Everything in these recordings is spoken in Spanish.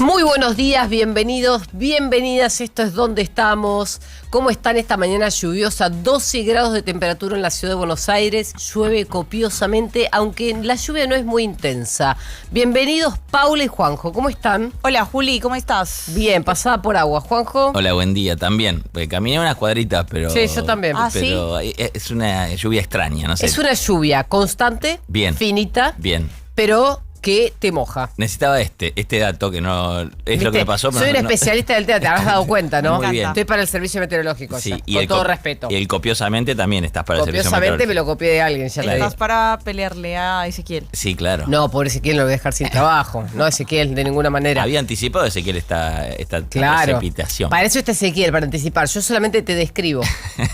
Muy buenos días, bienvenidos, bienvenidas. Esto es Donde Estamos. ¿Cómo están esta mañana lluviosa? 12 grados de temperatura en la ciudad de Buenos Aires. Llueve copiosamente, aunque la lluvia no es muy intensa. Bienvenidos, Paula y Juanjo. ¿Cómo están? Hola, Juli, ¿cómo estás? Bien, pasada por agua. ¿Juanjo? Hola, buen día también. Caminé unas cuadritas, pero... Sí, yo también. Pero es una lluvia extraña, no sé. Es una lluvia constante, bien, finita, bien, pero que te moja. Necesitaba este dato que no es ¿Viste? lo que me pasó. Pero soy un especialista del tema, te habrás dado cuenta, ¿no? Muy bien. Estoy para el servicio meteorológico, sí, ya, con todo respeto. Y el copiosamente también estás para el servicio Copiosamente meteorológico. me lo copié de alguien, ya te digo. Estás para pelearle a Ezequiel. Sí, claro. No, pobre Ezequiel lo voy a dejar sin trabajo. No, Ezequiel, de ninguna manera. Había anticipado Ezequiel esta Claro. precipitación. Para eso está Ezequiel, para anticipar. Yo solamente te describo.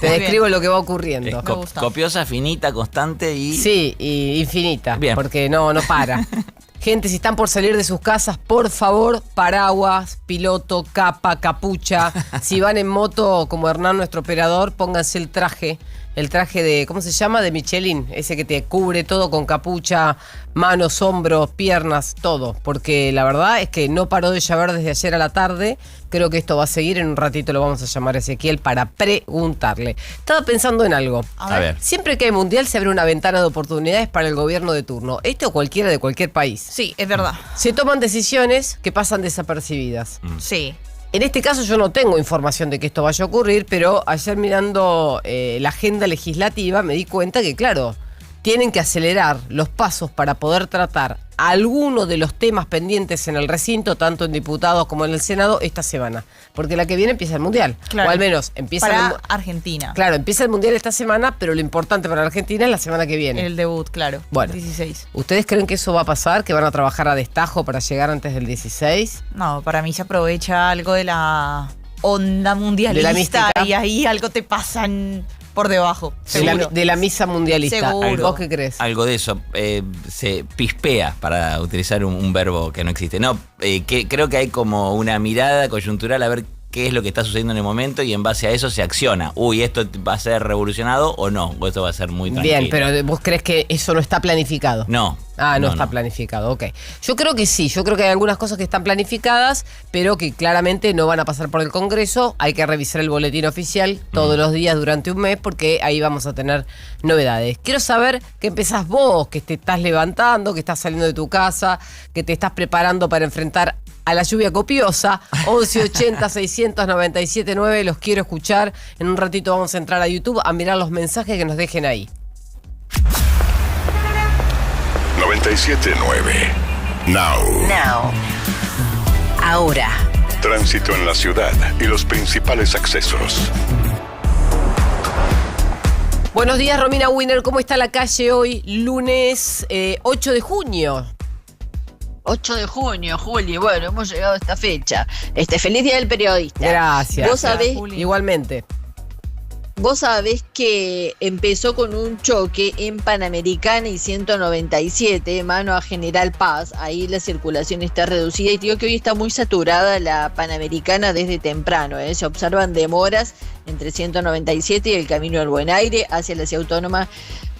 Te describo lo que va ocurriendo. Me gusta. Copiosa, finita, constante y... Sí, y infinita. Bien. Porque no para. Gente, si están por salir de sus casas, por favor, paraguas, piloto, capa, capucha. Si van en moto, como Hernán, nuestro operador, pónganse el traje de, ¿cómo se llama? De Michelin, ese que te cubre todo con capucha, manos, hombros, piernas, todo. Porque la verdad es que no paró de llover desde ayer a la tarde. Creo que esto va a seguir, en un ratito lo vamos a llamar a Ezequiel para preguntarle. Estaba pensando en algo. A ver. Siempre que hay mundial se abre una ventana de oportunidades para el gobierno de turno. Este o cualquiera de cualquier país. Sí, es verdad. Se toman decisiones que pasan desapercibidas. Sí. En este caso yo no tengo información de que esto vaya a ocurrir, pero ayer mirando la agenda legislativa me di cuenta que, claro, tienen que acelerar los pasos para poder tratar algunos de los temas pendientes en el recinto, tanto en diputados como en el Senado, esta semana. Porque la que viene empieza el Mundial. Claro. O al menos empieza Para Argentina. Claro, empieza el Mundial esta semana, pero lo importante para Argentina es la semana que viene. El debut, claro. Bueno. 16. ¿Ustedes creen que eso va a pasar? ¿Que van a trabajar a destajo para llegar antes del 16? No, para mí se aprovecha algo de la onda mundialista mística. y ahí algo te pasan por debajo. Seguro. De la misa mundialista. Seguro. ¿Vos qué crees? Algo de eso. Se pispea, para utilizar un verbo que no existe. No, creo que hay como una mirada coyuntural a ver qué es lo que está sucediendo en el momento y en base a eso se acciona. Uy, ¿esto va a ser revolucionado o no? O esto va a ser muy tranquilo. Bien, pero ¿vos crees que eso no está planificado? No. No está planificado, ok. Yo creo que sí, yo creo que hay algunas cosas que están planificadas, pero que claramente no van a pasar por el Congreso. Hay que revisar el boletín oficial todos los días durante un mes, porque ahí vamos a tener novedades. Quiero saber qué empezás vos, que te estás levantando, que estás saliendo de tu casa, que te estás preparando para enfrentar a la lluvia copiosa. 1180-697-9, los quiero escuchar. En un ratito vamos a entrar a YouTube a mirar los mensajes que nos dejen ahí. 97.9 Now. Ahora. Tránsito en la ciudad y los principales accesos. Buenos días, Romina Winner. ¿Cómo está la calle hoy? Lunes 8 de junio. 8 de junio, Juli. Bueno, hemos llegado a esta fecha. Feliz Día del Periodista. Gracias. Vos sabés, Igualmente. Vos sabés que empezó con un choque en Panamericana y 197, mano a General Paz. Ahí la circulación está reducida y te digo que hoy está muy saturada la Panamericana desde temprano. Se observan demoras entre 197 y el Camino del Buen Aire hacia la Ciudad Autónoma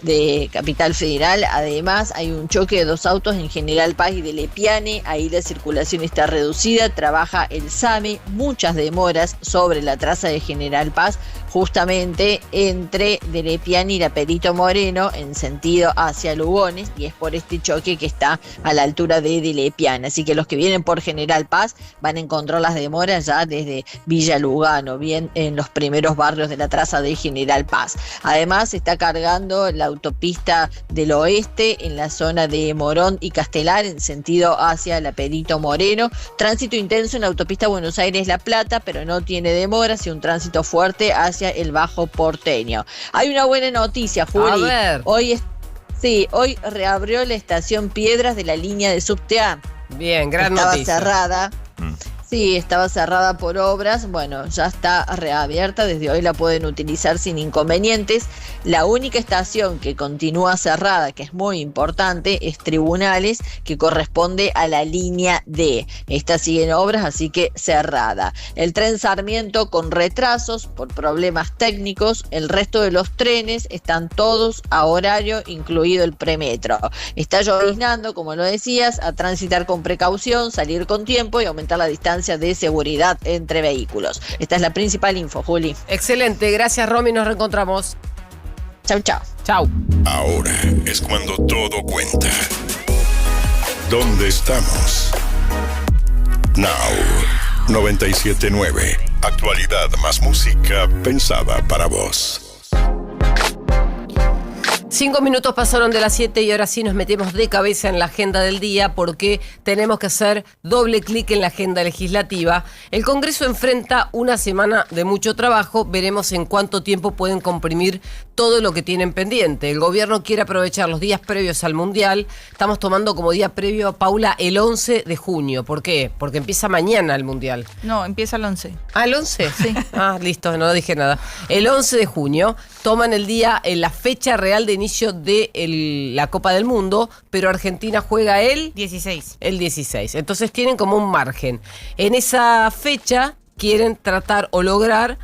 de Capital Federal. Además hay un choque de dos autos en General Paz y de Lepiane, ahí la circulación está reducida, trabaja el SAME, muchas demoras sobre la traza de General Paz, justamente entre de Lepiane y la Perito Moreno en sentido hacia Lugones, y es por este choque que está a la altura de Lepiane, así que los que vienen por General Paz van a encontrar las demoras ya desde Villa Lugano, bien en los primeros barrios de la traza de General Paz. Además se está cargando la autopista del oeste en la zona de Morón y Castelar en sentido hacia la Perito Moreno, tránsito intenso en la autopista Buenos Aires-La Plata, pero no tiene demoras, y un tránsito fuerte hacia el Bajo Porteño. Hay una buena noticia, Juli. A ver. Hoy reabrió la estación Piedras de la línea de subte A. Bien, gran Estaba noticia. cerrada. Sí, estaba cerrada por obras, bueno, ya está reabierta, desde hoy la pueden utilizar sin inconvenientes. La única estación que continúa cerrada, que es muy importante, es Tribunales, que corresponde a la línea D. Esta sigue en obras, así que cerrada. El tren Sarmiento con retrasos por problemas técnicos, el resto de los trenes están todos a horario, incluido el premetro. Está lloviznando, como lo decías, a transitar con precaución, salir con tiempo y aumentar la distancia de seguridad entre vehículos. Esta es la principal info, Juli. Excelente, gracias Romy, nos reencontramos. Chau, chau. Chau. Ahora es cuando todo cuenta. ¿Dónde estamos? Now 97.9. Actualidad más música pensada para vos. 5 minutos pasaron de las 7 y ahora sí nos metemos de cabeza en la agenda del día porque tenemos que hacer doble clic en la agenda legislativa. El Congreso enfrenta una semana de mucho trabajo. Veremos en cuánto tiempo pueden comprimir todo lo que tienen pendiente. El gobierno quiere aprovechar los días previos al Mundial. Estamos tomando como día previo, Paula, el 11 de junio. ¿Por qué? Porque empieza mañana el Mundial. No, empieza el 11. ¿Ah, el 11? Sí. Ah, listo, no dije nada. El 11 de junio toman el día, la fecha real de inicio de la Copa del Mundo, pero Argentina juega el 16. El 16. Entonces tienen como un margen. En esa fecha quieren tratar o lograr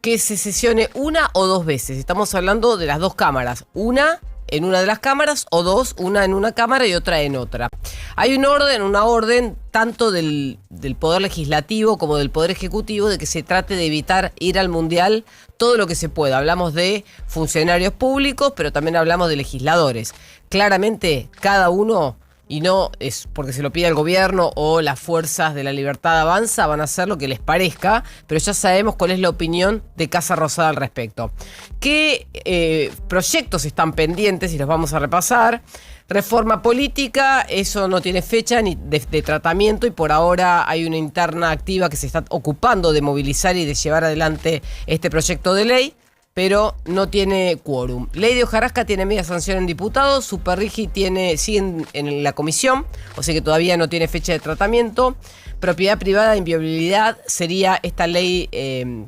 que se sesione una o dos veces. Estamos hablando de las dos cámaras. Una en una de las cámaras o dos, una en una cámara y otra en otra. Hay una orden tanto del Poder Legislativo como del Poder Ejecutivo de que se trate de evitar ir al Mundial todo lo que se pueda. Hablamos de funcionarios públicos, pero también hablamos de legisladores. Claramente, cada uno, y no es porque se lo pida el gobierno o las fuerzas de la libertad avanza, van a hacer lo que les parezca, pero ya sabemos cuál es la opinión de Casa Rosada al respecto. ¿Qué proyectos están pendientes? Y los vamos a repasar. Reforma política, eso no tiene fecha ni de tratamiento y por ahora hay una interna activa que se está ocupando de movilizar y de llevar adelante este proyecto de ley, pero no tiene quórum. Ley de hojarasca tiene media sanción en diputados, Superrigi sigue en la comisión, o sea que todavía no tiene fecha de tratamiento. Propiedad privada de inviolabilidad sería esta ley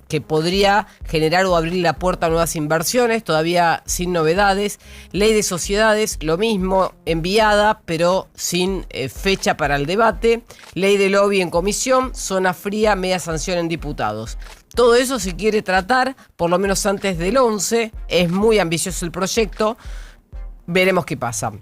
que podría generar o abrir la puerta a nuevas inversiones, todavía sin novedades. Ley de sociedades, lo mismo, enviada, pero sin fecha para el debate. Ley de lobby en comisión, zona fría, media sanción en diputados. Todo eso se quiere tratar, por lo menos antes del 11. Es muy ambicioso el proyecto. Veremos qué pasa.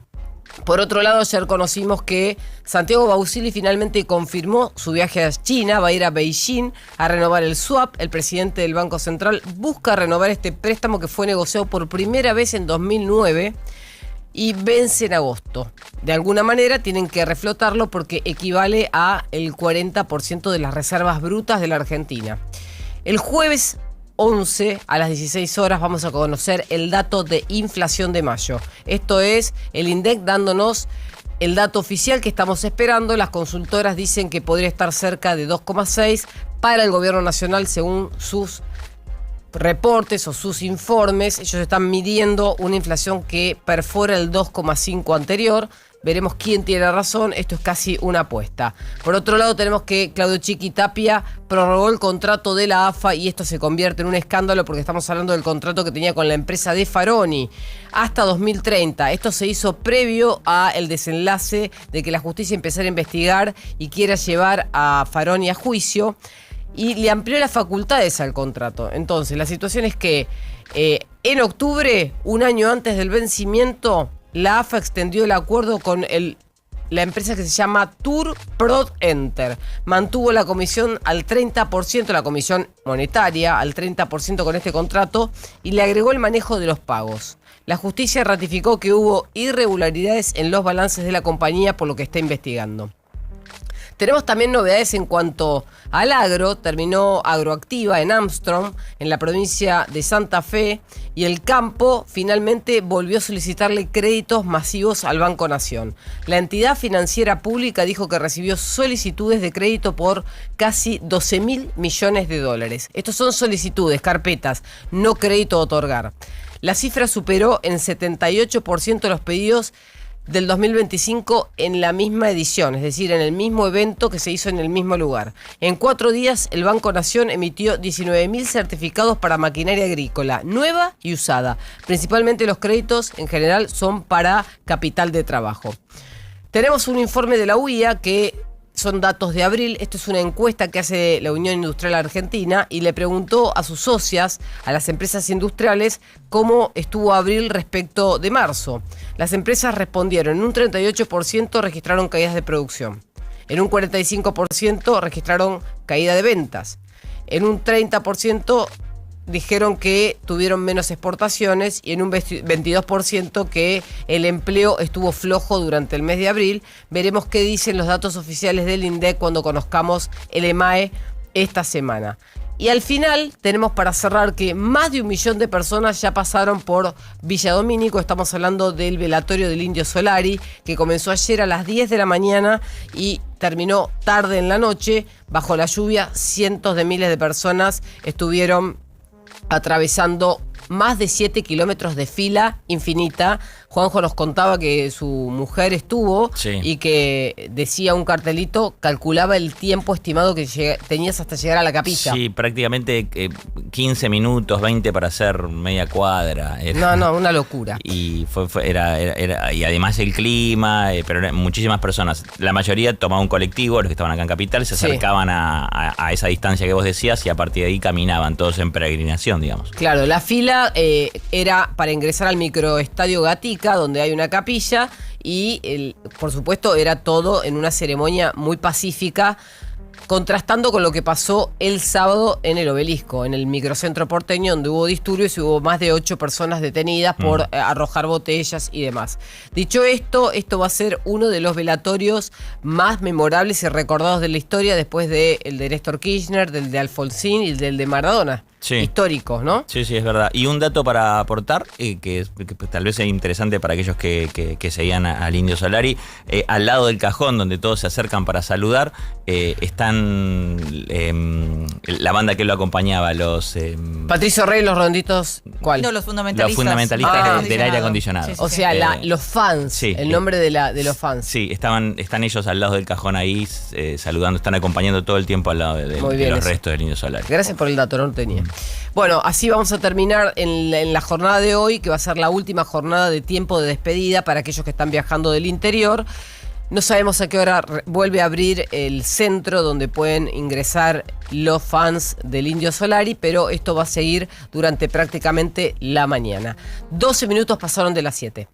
Por otro lado, ayer conocimos que Santiago Bausili finalmente confirmó su viaje a China, va a ir a Beijing a renovar el swap. El presidente del Banco Central busca renovar este préstamo que fue negociado por primera vez en 2009 y vence en agosto. De alguna manera tienen que reflotarlo porque equivale a el 40% de las reservas brutas de la Argentina. El jueves 11 a las 16 horas vamos a conocer el dato de inflación de mayo. Esto es el INDEC dándonos el dato oficial que estamos esperando. Las consultoras dicen que podría estar cerca de 2,6 para el gobierno nacional según sus reportes o sus informes. Ellos están midiendo una inflación que perfora el 2,5 anterior. Veremos quién tiene razón, esto es casi una apuesta. Por otro lado tenemos que Claudio Chiqui Tapia prorrogó el contrato de la AFA y esto se convierte en un escándalo porque estamos hablando del contrato que tenía con la empresa de Faroni hasta 2030. Esto se hizo previo al desenlace de que la justicia empezara a investigar y quiera llevar a Faroni a juicio y le amplió las facultades al contrato. Entonces la situación es que en octubre, un año antes del vencimiento, la AFA extendió el acuerdo con la empresa que se llama Tour Prod Enter. Mantuvo la comisión al 30%, la comisión monetaria, al 30% con este contrato y le agregó el manejo de los pagos. La justicia ratificó que hubo irregularidades en los balances de la compañía, por lo que está investigando. Tenemos también novedades en cuanto al agro. Terminó Agroactiva en Armstrong, en la provincia de Santa Fe, y el campo finalmente volvió a solicitarle créditos masivos al Banco Nación. La entidad financiera pública dijo que recibió solicitudes de crédito por casi 12.000 millones de dólares. Estos son solicitudes, carpetas, no crédito a otorgar. La cifra superó en 78% los pedidos del 2025 en la misma edición, es decir, en el mismo evento que se hizo en el mismo lugar. En 4 días, el Banco Nación emitió 19.000 certificados para maquinaria agrícola, nueva y usada. Principalmente los créditos, en general, son para capital de trabajo. Tenemos un informe de la UIA que son datos de abril. Esto es una encuesta que hace la Unión Industrial Argentina y le preguntó a sus socias, a las empresas industriales, cómo estuvo abril respecto de marzo. Las empresas respondieron, en un 38% registraron caídas de producción, en un 45% registraron caída de ventas, en un 30% dijeron que tuvieron menos exportaciones y en un 22% que el empleo estuvo flojo durante el mes de abril. Veremos qué dicen los datos oficiales del INDEC cuando conozcamos el EMAE esta semana. Y al final tenemos para cerrar que más de 1 millón de personas ya pasaron por Villa Domínico. Estamos hablando del velatorio del Indio Solari, que comenzó ayer a las 10 de la mañana y terminó tarde en la noche. Bajo la lluvia, cientos de miles de personas estuvieron atravesando más de 7 kilómetros de fila infinita. Juanjo nos contaba que su mujer estuvo y que decía un cartelito, calculaba el tiempo estimado que tenías hasta llegar a la capilla. Sí, prácticamente 15 minutos, 20 para hacer media cuadra. No, una locura. Y y además el clima, pero eran muchísimas personas. La mayoría tomaba un colectivo, los que estaban acá en Capital, se acercaban a esa distancia que vos decías y a partir de ahí caminaban, todos en peregrinación, digamos. Claro, la fila era para ingresar al microestadio Gatica, donde hay una capilla, y por supuesto era todo en una ceremonia muy pacífica, contrastando con lo que pasó el sábado en el Obelisco, en el microcentro porteño, donde hubo disturbios y hubo más de 8 personas detenidas por arrojar botellas y demás. Dicho esto va a ser uno de los velatorios más memorables y recordados de la historia, después del de Néstor Kirchner, del de Alfonsín y del de Maradona. Sí. Históricos, ¿no? Sí, es verdad. Y un dato para aportar, que tal vez sea interesante para aquellos que seguían al Indio Solari, al lado del cajón donde todos se acercan para saludar, están la banda que lo acompañaba, los... Patricio Rey, los Ronditos, ¿cuál? No, los fundamentalistas. Los fundamentalistas del aire acondicionado. Sí, o sea, los fans, el nombre de los fans. Sí, están ellos al lado del cajón ahí saludando, están acompañando todo el tiempo al lado de los restos del Indio Solari. Gracias por el dato, no lo tenía. Bueno, así vamos a terminar en la jornada de hoy, que va a ser la última jornada de tiempo de despedida para aquellos que están viajando del interior. No sabemos a qué hora vuelve a abrir el centro donde pueden ingresar los fans del Indio Solari, pero esto va a seguir durante prácticamente la mañana. 12 minutos pasaron de las 7.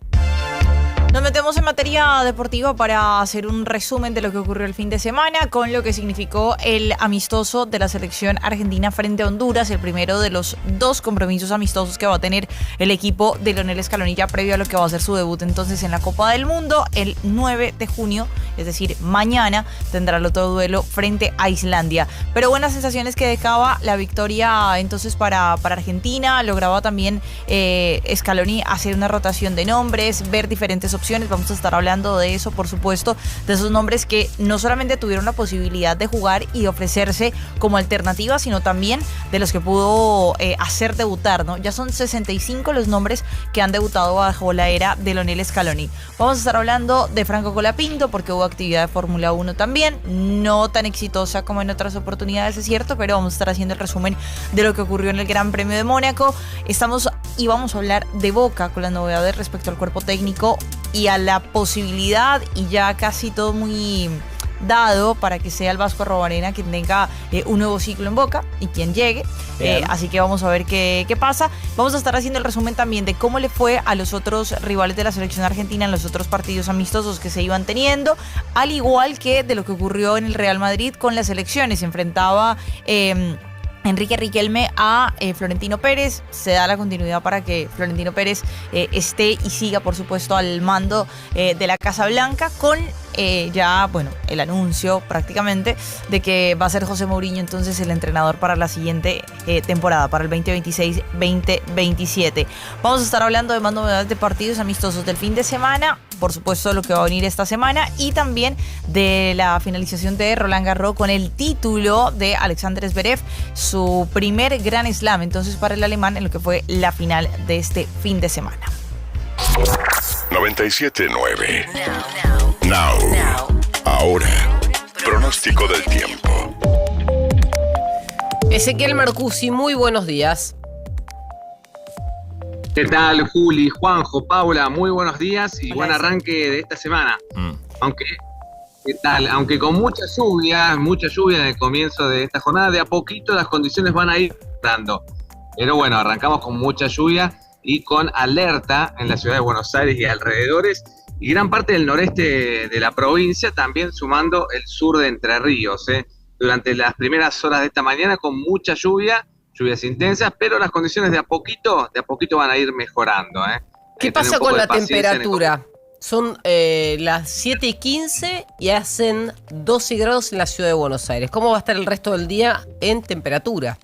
Nos metemos en materia deportiva para hacer un resumen de lo que ocurrió el fin de semana con lo que significó el amistoso de la selección argentina frente a Honduras, el primero de los 2 compromisos amistosos que va a tener el equipo de Lionel Scaloni ya previo a lo que va a ser su debut entonces en la Copa del Mundo el 9 de junio, es decir, mañana tendrá el otro duelo frente a Islandia. Pero buenas sensaciones que dejaba la victoria entonces para Argentina. Lograba también Scaloni hacer una rotación de nombres, ver diferentes opciones. Vamos a estar hablando de eso, por supuesto, de esos nombres que no solamente tuvieron la posibilidad de jugar y de ofrecerse como alternativa, sino también de los que pudo hacer debutar, ¿no? Ya son 65 los nombres que han debutado bajo la era de Lionel Scaloni. Vamos a estar hablando de Franco Colapinto porque hubo actividad de Fórmula 1 también, no tan exitosa como en otras oportunidades, es cierto, pero vamos a estar haciendo el resumen de lo que ocurrió en el Gran Premio de Mónaco. Vamos a hablar de Boca con las novedades respecto al cuerpo técnico y a la posibilidad, y ya casi todo muy dado para que sea el Vasco Arrobarena quien tenga un nuevo ciclo en Boca y quien llegue. Así que vamos a ver qué pasa. Vamos a estar haciendo el resumen también de cómo le fue a los otros rivales de la selección argentina en los otros partidos amistosos que se iban teniendo, al igual que de lo que ocurrió en el Real Madrid con las selecciones. Se enfrentaba Enrique Riquelme a Florentino Pérez. Se da la continuidad para que Florentino Pérez esté y siga, por supuesto, al mando de la Casa Blanca con el anuncio prácticamente de que va a ser José Mourinho entonces el entrenador para la siguiente temporada, para el 2026-2027. Vamos a estar hablando de más novedades de partidos amistosos del fin de semana, por supuesto lo que va a venir esta semana y también de la finalización de Roland Garros con el título de Alexander Zverev, su primer Grand Slam entonces para el alemán en lo que fue la final de este fin de semana. 97.9. Now. Ahora. Pronóstico del tiempo. Ezequiel Marcusi, muy buenos días. ¿Qué tal, Juli, Juanjo, Paula? Muy buenos días y buen arranque de esta semana. Aunque con mucha lluvia en el comienzo de esta jornada, de a poquito las condiciones van a ir dando. Pero bueno, arrancamos con mucha lluvia y con alerta en la ciudad de Buenos Aires y alrededores, y gran parte del noreste de la provincia, también sumando el sur de Entre Ríos. Durante las primeras horas de esta mañana con mucha lluvias intensas, pero las condiciones de a poquito van a ir mejorando. ¿Qué pasa con la temperatura? Son las 7:15 y hacen 12 grados en la ciudad de Buenos Aires. ¿Cómo va a estar el resto del día en temperatura?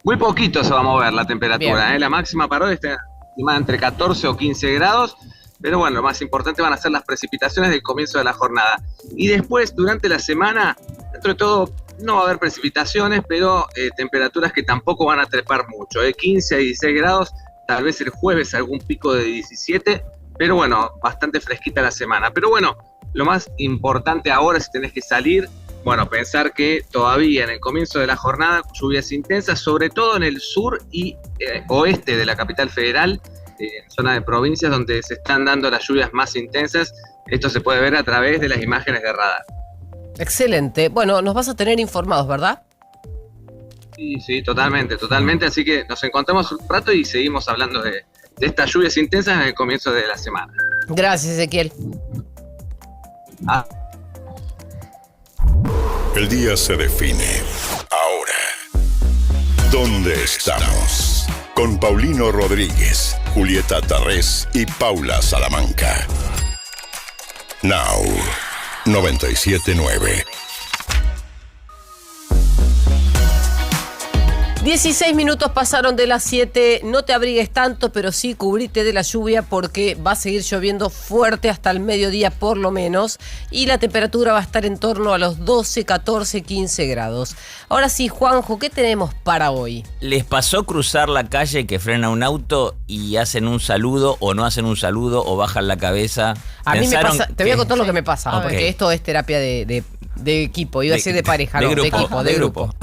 Muy poquito se va a mover la temperatura. La máxima para hoy está estimada entre 14 o 15 grados. Pero bueno, lo más importante van a ser las precipitaciones del comienzo de la jornada. Y después, durante la semana, dentro de todo, no va a haber precipitaciones, pero temperaturas que tampoco van a trepar mucho. 15 a 16 grados, tal vez el jueves algún pico de 17, pero bueno, bastante fresquita la semana. Pero bueno, lo más importante ahora, si tenés que salir, bueno, pensar que todavía en el comienzo de la jornada, lluvias intensas, sobre todo en el sur y oeste de la capital federal, en zona de provincias donde se están dando las lluvias más intensas. Esto se puede ver a través de las imágenes de radar. Excelente. Bueno, nos vas a tener informados, ¿verdad? Sí, totalmente. Así que nos encontramos un rato y seguimos hablando de estas lluvias intensas en el comienzo de la semana. Gracias, Ezequiel. El día se define ahora. ¿Dónde estamos? Con Paulino Rodríguez, Julieta Tarrés y Paula Salamanca. Now, 97.9. 16 minutos pasaron de las 7, no te abrigues tanto, pero sí cubrite de la lluvia porque va a seguir lloviendo fuerte hasta el mediodía por lo menos y la temperatura va a estar en torno a los 12, 14, 15 grados. Ahora sí, Juanjo, ¿qué tenemos para hoy? ¿Les pasó cruzar la calle que frena un auto y hacen un saludo o no hacen un saludo o bajan la cabeza? A mí me pasa, te voy a contar lo que me pasa, Okay. porque esto es terapia de equipo, iba a decir de pareja, no, de grupo.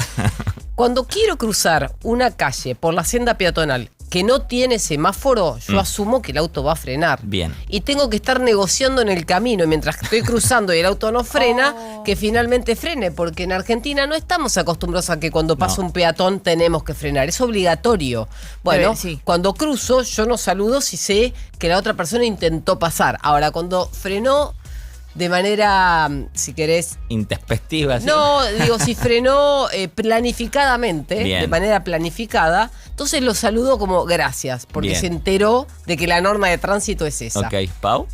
Cuando quiero cruzar una calle por la senda peatonal que no tiene semáforo, yo asumo que el auto va a frenar. Bien. Y tengo que estar negociando en el camino mientras estoy cruzando y el auto no frena, que finalmente frene, porque en Argentina no estamos acostumbrados a que cuando pasa un peatón tenemos que frenar. Es obligatorio. Bueno, sí. Cuando cruzo, yo no saludo si sé que la otra persona intentó pasar. Ahora, cuando frenó de manera, si querés... Intempestiva. ¿Sí? No, digo, si frenó planificadamente, Bien. de manera planificada, entonces lo saludo como gracias, porque Bien. se enteró de que la norma de tránsito es esa. Ok, Pau.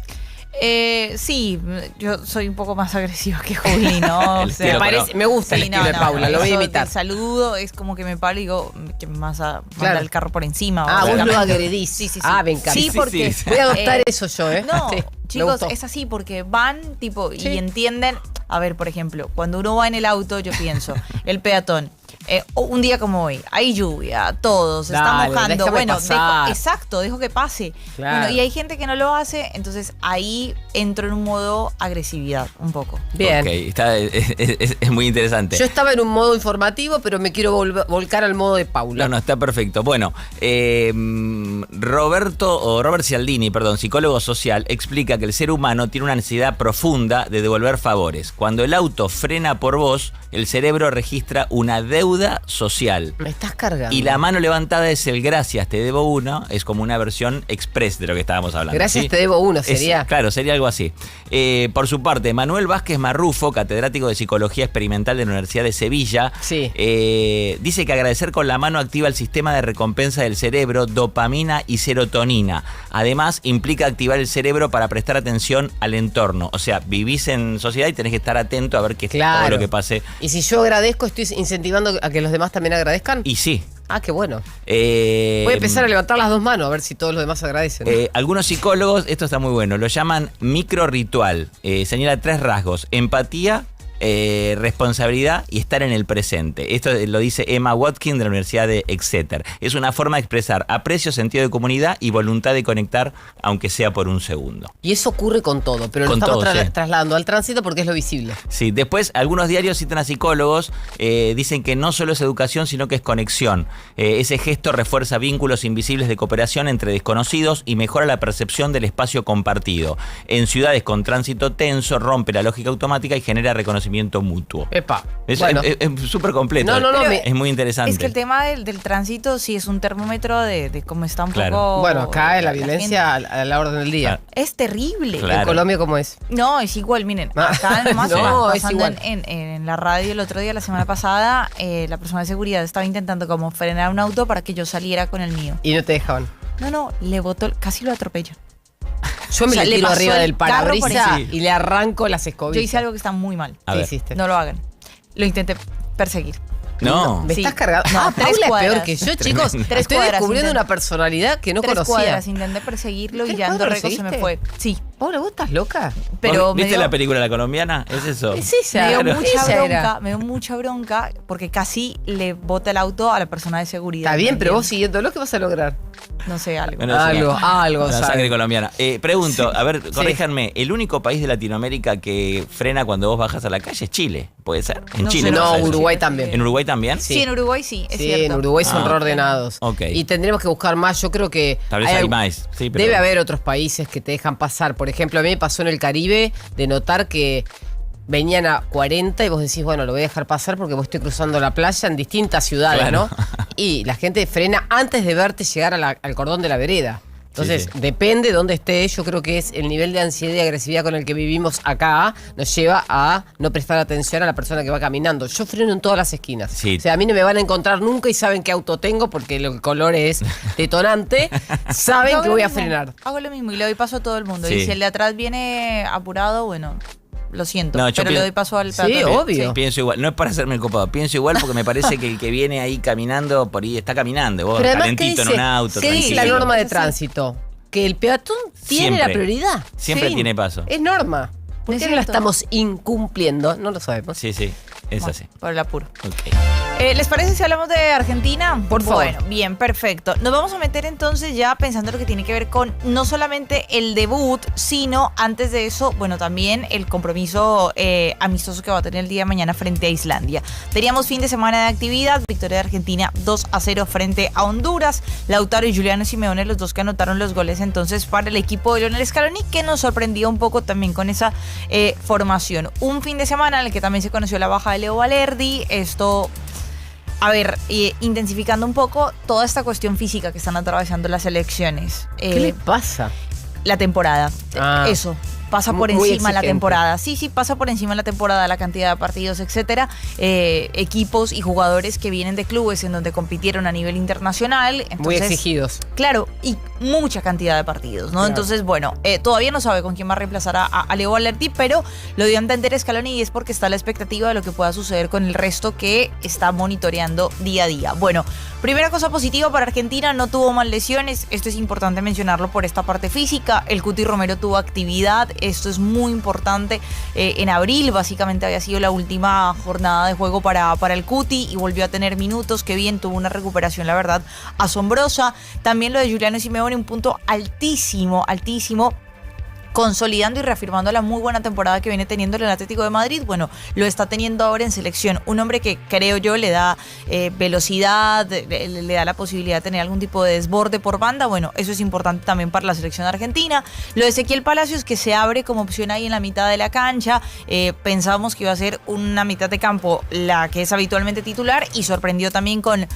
Sí, yo soy un poco más agresiva que Juli, ¿no? O El sea, estilo, Me gusta el estilo de Paula, lo voy a eso imitar. del saludo es como que me paro y digo que me vas a mandar Claro. el carro por encima. Ah, vos lo básicamente. agredís. Sí. Ah, me encanta. Sí, Sí, porque... sí. Voy a adoptar eso yo, ¿eh? No, Sí, me chicos, gustó. es así porque van tipo Sí. y entienden. A ver, por ejemplo, cuando uno va en el auto, yo pienso, el peatón, un día como hoy, hay lluvia, todo, se está Dale, mojando. déjame Bueno, pasar. dejo que pase. Claro. Bueno, y hay gente que no lo hace, entonces ahí entro en un modo agresividad, un poco. Bien. Ok, es muy interesante. Yo estaba en un modo informativo, pero me quiero volcar al modo de Paula. No, está perfecto. Bueno, Robert Cialdini, psicólogo social, explica que el ser humano tiene una necesidad profunda de devolver favores. Cuando el auto frena por vos, el cerebro registra una deuda social. Me estás cargando. Y la mano levantada es el gracias, te debo uno, es como una versión express de lo que estábamos hablando. Gracias, ¿sí? te debo uno, sería. Claro, sería algo así. Por su parte, Manuel Vázquez Marrufo, catedrático de Psicología Experimental de la Universidad de Sevilla, Sí. dice que agradecer con la mano activa el sistema de recompensa del cerebro, dopamina y serotonina. Además, implica activar el cerebro para prestar atención al entorno. O sea, vivís en sociedad y tenés que estar atento a ver qué es todo lo que pase. Y si yo agradezco, estoy incentivando a que los demás también agradezcan. Y sí. Ah, qué bueno. Voy a empezar a levantar las dos manos a ver si todos los demás agradecen. Algunos psicólogos, esto está muy bueno, lo llaman micro ritual. Señala 3 rasgos: empatía, responsabilidad y estar en el presente. Esto lo dice Emma Watkins de la Universidad de Exeter. Es una forma de expresar aprecio, sentido de comunidad y voluntad de conectar, aunque sea por un segundo. Y eso ocurre con todo, pero lo Con estamos todo, sí. trasladando al tránsito porque es lo visible. Sí, después algunos diarios citan a psicólogos, dicen que no solo es educación, sino que es conexión. Ese gesto refuerza vínculos invisibles de cooperación entre desconocidos y mejora la percepción del espacio compartido. En ciudades con tránsito tenso, rompe la lógica automática y genera reconocimiento mutuo. Epa. Es Bueno. súper completo. No, es muy interesante. Es que el tema del tránsito sí es un termómetro de cómo está un Claro. poco... Bueno, acá la gente. violencia a la orden del día. Es terrible. Claro. ¿En Colombia cómo es? No, es igual, miren, Ah, acá nomás no, es pasando igual. en la radio el otro día, la semana pasada, la persona de seguridad estaba intentando como frenar un auto para que yo saliera con el mío. Y no te dejaban. No, le botó, casi lo atropellan. Yo me O sea, le le tiro pasó arriba el del carro por parabrisas encima. y le arranco las escobillas. Yo hice algo que está muy mal. A ¿Qué ver. hiciste? No lo hagan. Lo intenté perseguir. No. ¿Me Sí. estás cargando? No, Ah, 3 Paula es cuadras. peor que yo, chicos. Tremendo. 3 Estoy cuadras, descubriendo intento. una personalidad que no 3 conocía. cuadras, intenté perseguirlo y 3 ya ando cuadras rego se me seguiste? fue. Sí, Paula, ¿vos estás loca? pero me ¿Viste dio, la película La Colombiana? ¿Es eso? Es ella. me dio Claro. mucha Ella bronca, era. me dio mucha bronca porque casi le bota el auto a la persona de seguridad. Está bien, ¿me pero vos entiendes? siguiéndolo, ¿qué vas a lograr? No sé, algo. Bueno, Algo, sí, algo, la ¿sabes? sangre colombiana. Pregunto, a ver, Sí. corríjanme, el único país de Latinoamérica que frena cuando vos bajas a la calle es Chile, ¿puede ser? En No Chile. sé, No, pasa eso. Uruguay también. ¿En Uruguay también? Sí, en Uruguay sí, es Sí, cierto. en Uruguay son Ah, reordenados. ok. Y tendremos que buscar más. Yo creo que Tal vez hay más. Sí, pero- debe haber otros países que te dejan pasar. Por ejemplo, a mí me pasó en el Caribe de notar que venían a 40 y vos decís, bueno, lo voy a dejar pasar porque vos estoy cruzando la playa en distintas ciudades, Claro. ¿no? Y la gente frena antes de verte llegar al cordón de la vereda. Entonces, Sí. depende de dónde estés. Yo creo que es el nivel de ansiedad y agresividad con el que vivimos acá nos lleva a no prestar atención a la persona que va caminando. Yo freno en todas las esquinas. Sí. O sea, a mí no me van a encontrar nunca y saben qué auto tengo porque el color es detonante. Saben Yo que hago voy lo a mismo, frenar. Hago lo mismo y le doy paso a todo el mundo. Sí. Y si el de atrás viene apurado, bueno, lo siento. No, yo pero le pienso- doy paso al Sí, peatón. obvio. Pienso igual, no es para hacerme el copado, pienso igual porque me parece que el que viene ahí caminando, por ahí está caminando, vos Pero además, ¿qué calentito dice, en un auto, ¿qué dice la tranquilo. norma de Sí. tránsito? Que el peatón tiene Siempre. la prioridad. Siempre Fin. tiene paso. Es norma. ¿Por Es qué no la cierto. estamos incumpliendo? No lo sabemos. Sí, sí, es Bueno, así. por el apuro. Ok. ¿Les parece si hablamos de Argentina? Por favor. Bueno, bien, perfecto. Nos vamos a meter entonces ya pensando en lo que tiene que ver con no solamente el debut, sino antes de eso, bueno, también el compromiso amistoso que va a tener el día de mañana frente a Islandia. Teníamos fin de semana de actividad, victoria de Argentina 2-0 frente a Honduras. Lautaro y Juliano Simeone, los dos que anotaron los goles entonces para el equipo de Lionel Scaloni, que nos sorprendió un poco también con esa formación. Un fin de semana en el que también se conoció la baja de Leo Valerdi. Esto... A ver, intensificando un poco toda esta cuestión física que están atravesando las elecciones. ¿Qué le pasa? La temporada. Ah. Eso. Pasa por Muy encima la exigente. temporada. Sí, pasa por encima la temporada, la cantidad de partidos, etcétera. Equipos y jugadores que vienen de clubes en donde compitieron a nivel internacional. Muy Entonces, exigidos. claro, y mucha cantidad de partidos, ¿no? Claro. Entonces, bueno, todavía no sabe con quién va a reemplazar a Leo Valerdi, pero lo dio a entender Scaloni y es porque está a la expectativa de lo que pueda suceder con el resto que está monitoreando día a día. Bueno, primera cosa positiva para Argentina, no tuvo más lesiones. Esto es importante mencionarlo por esta parte física. El Cuti Romero tuvo actividad. Esto es muy importante. En abril, básicamente, había sido la última jornada de juego para el Cuti y volvió a tener minutos. Qué bien, tuvo una recuperación, la verdad, asombrosa. También lo de Juliano Simeone, un punto altísimo, altísimo. Consolidando y reafirmando la muy buena temporada que viene teniendo el Atlético de Madrid. Bueno, lo está teniendo ahora en selección. Un hombre que creo yo le da velocidad, le da la posibilidad de tener algún tipo de desborde por banda. Bueno, eso es importante también para la selección argentina. Lo de Ezequiel Palacios, que se abre como opción ahí en la mitad de la cancha. Pensábamos que iba a ser una mitad de campo la que es habitualmente titular y sorprendió también con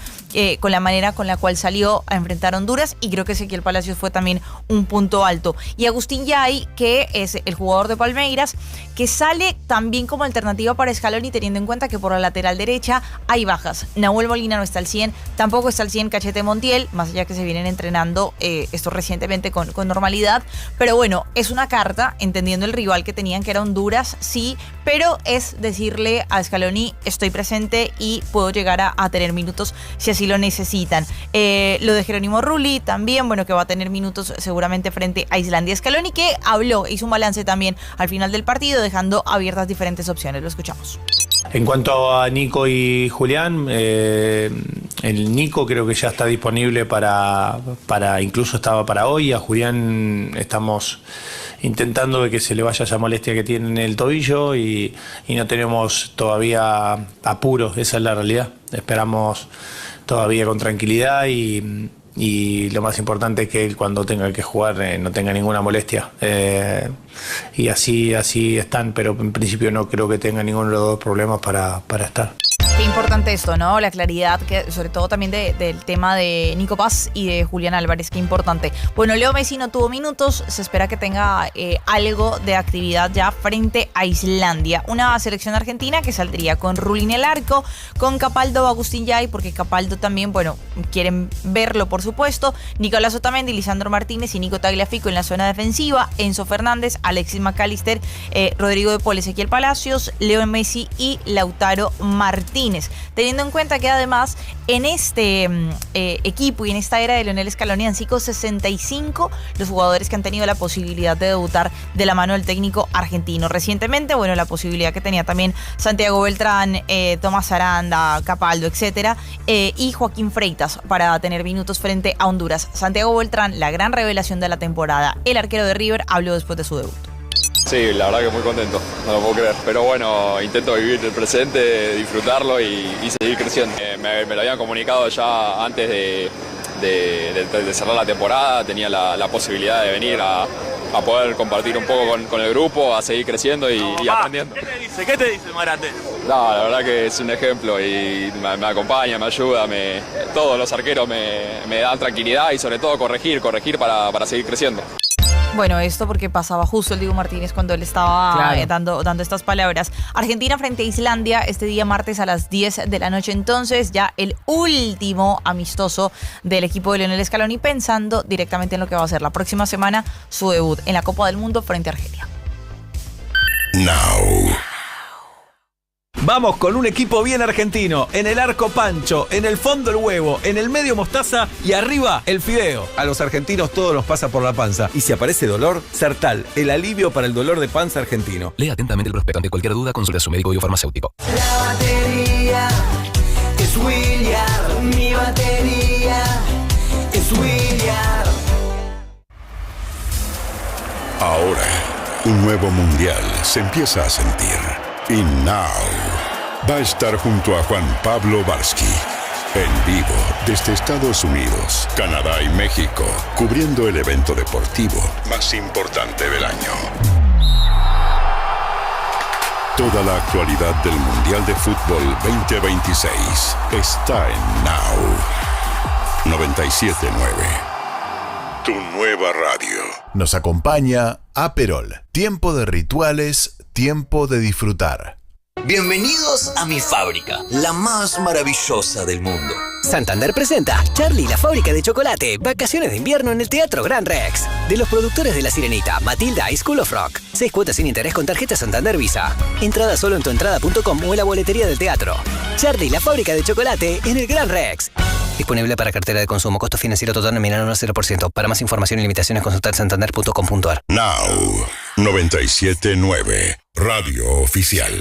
la manera con la cual salió a enfrentar a Honduras, y creo que Ezequiel Palacios fue también un punto alto. Y Agustín Yay, que es el jugador de Palmeiras, que sale también como alternativa para Scaloni, teniendo en cuenta que por la lateral derecha hay bajas. Nahuel Molina no está al 100, tampoco está al 100 Cachete Montiel, más allá que se vienen entrenando esto recientemente con normalidad. Pero bueno, es una carta, entendiendo el rival que tenían, que era Honduras, sí, pero es decirle a Scaloni, estoy presente y puedo llegar a tener minutos si así si lo necesitan. Lo de Jerónimo Rulli también, bueno, que va a tener minutos seguramente frente a Islandia. Scaloni, que hizo un balance también al final del partido, dejando abiertas diferentes opciones. Lo escuchamos. En cuanto a Nico y Julián, el Nico creo que ya está disponible para incluso estaba para hoy. A Julián estamos intentando de que se le vaya esa molestia que tiene en el tobillo y no tenemos todavía apuros, esa es la realidad. Esperamos todavía con tranquilidad y lo más importante es que él, cuando tenga que jugar, no tenga ninguna molestia. Y así están, pero en principio no creo que tenga ninguno de los dos problemas para estar. Qué importante esto, ¿no? La claridad, que sobre todo también del tema de Nico Paz y de Julián Álvarez, qué importante. Bueno, Leo Messi no tuvo minutos, se espera que tenga algo de actividad ya frente a Islandia. Una selección argentina que saldría con Rulli en el arco, con Capaldo, Agustín Yay, porque Capaldo también, bueno, quieren verlo, por supuesto. Nicolás Otamendi, Lisandro Martínez y Nico Tagliafico en la zona defensiva, Enzo Fernández, Alexis McAllister, Rodrigo de Paul, Ezequiel Palacios, Leo Messi y Lautaro Martínez. Teniendo en cuenta que además en este equipo y en esta era de Lionel Scaloni han sido 65 los jugadores que han tenido la posibilidad de debutar de la mano del técnico argentino. Recientemente, bueno, la posibilidad que tenía también Santiago Beltrán, Tomás Aranda, Capaldo, etcétera, y Joaquín Freitas para tener minutos frente a Honduras. Santiago Beltrán, la gran revelación de la temporada, el arquero de River, habló después de su debut. Sí, la verdad que muy contento, no lo puedo creer. Pero bueno, intento vivir el presente, disfrutarlo y seguir creciendo. Me lo habían comunicado ya antes de cerrar la temporada, tenía la posibilidad de venir a poder compartir un poco con el grupo, a seguir creciendo y aprendiendo. ¿Qué te dice Marate? No, la verdad que es un ejemplo y me acompaña, me ayuda, todos los arqueros me dan tranquilidad y sobre todo corregir para seguir creciendo. Bueno, esto porque pasaba justo el Diego Martínez cuando él estaba dando estas palabras. Argentina frente a Islandia este día martes a las 10 de la noche. Entonces ya el último amistoso del equipo de Lionel Scaloni, pensando directamente en lo que va a ser la próxima semana su debut en la Copa del Mundo frente a Argelia. Now. Vamos con un equipo bien argentino. En el arco Pancho, en el fondo el huevo, en el medio mostaza y arriba el fideo. A los argentinos todo nos pasa por la panza. Y si aparece dolor, Sertal, el alivio para el dolor de panza argentino. Lea atentamente el prospecto. Ante cualquier duda, consulte a su médico o farmacéutico. La batería es William. Mi batería es William. Ahora, un nuevo mundial se empieza a sentir. Y Now va a estar junto a Juan Pablo Varsky en vivo desde Estados Unidos, Canadá y México, cubriendo el evento deportivo más importante del año. Toda la actualidad del Mundial de Fútbol 2026 está en Now 97.9. Tu nueva radio. Nos acompaña Aperol. Tiempo de rituales, tiempo de disfrutar. Bienvenidos a mi fábrica, la más maravillosa del mundo. Santander presenta Charlie, la fábrica de chocolate. Vacaciones de invierno en el Teatro Gran Rex. De los productores de La Sirenita, Matilda y School of Rock. 6 cuotas sin interés con tarjeta Santander Visa. Entrada solo en tuentrada.com o en la boletería del teatro. Charlie, la fábrica de chocolate en el Gran Rex. Disponible para cartera de consumo. Costo financiero total nominal 0%. Para más información y limitaciones consultar santander.com.ar. Now 97.9. Radio Oficial.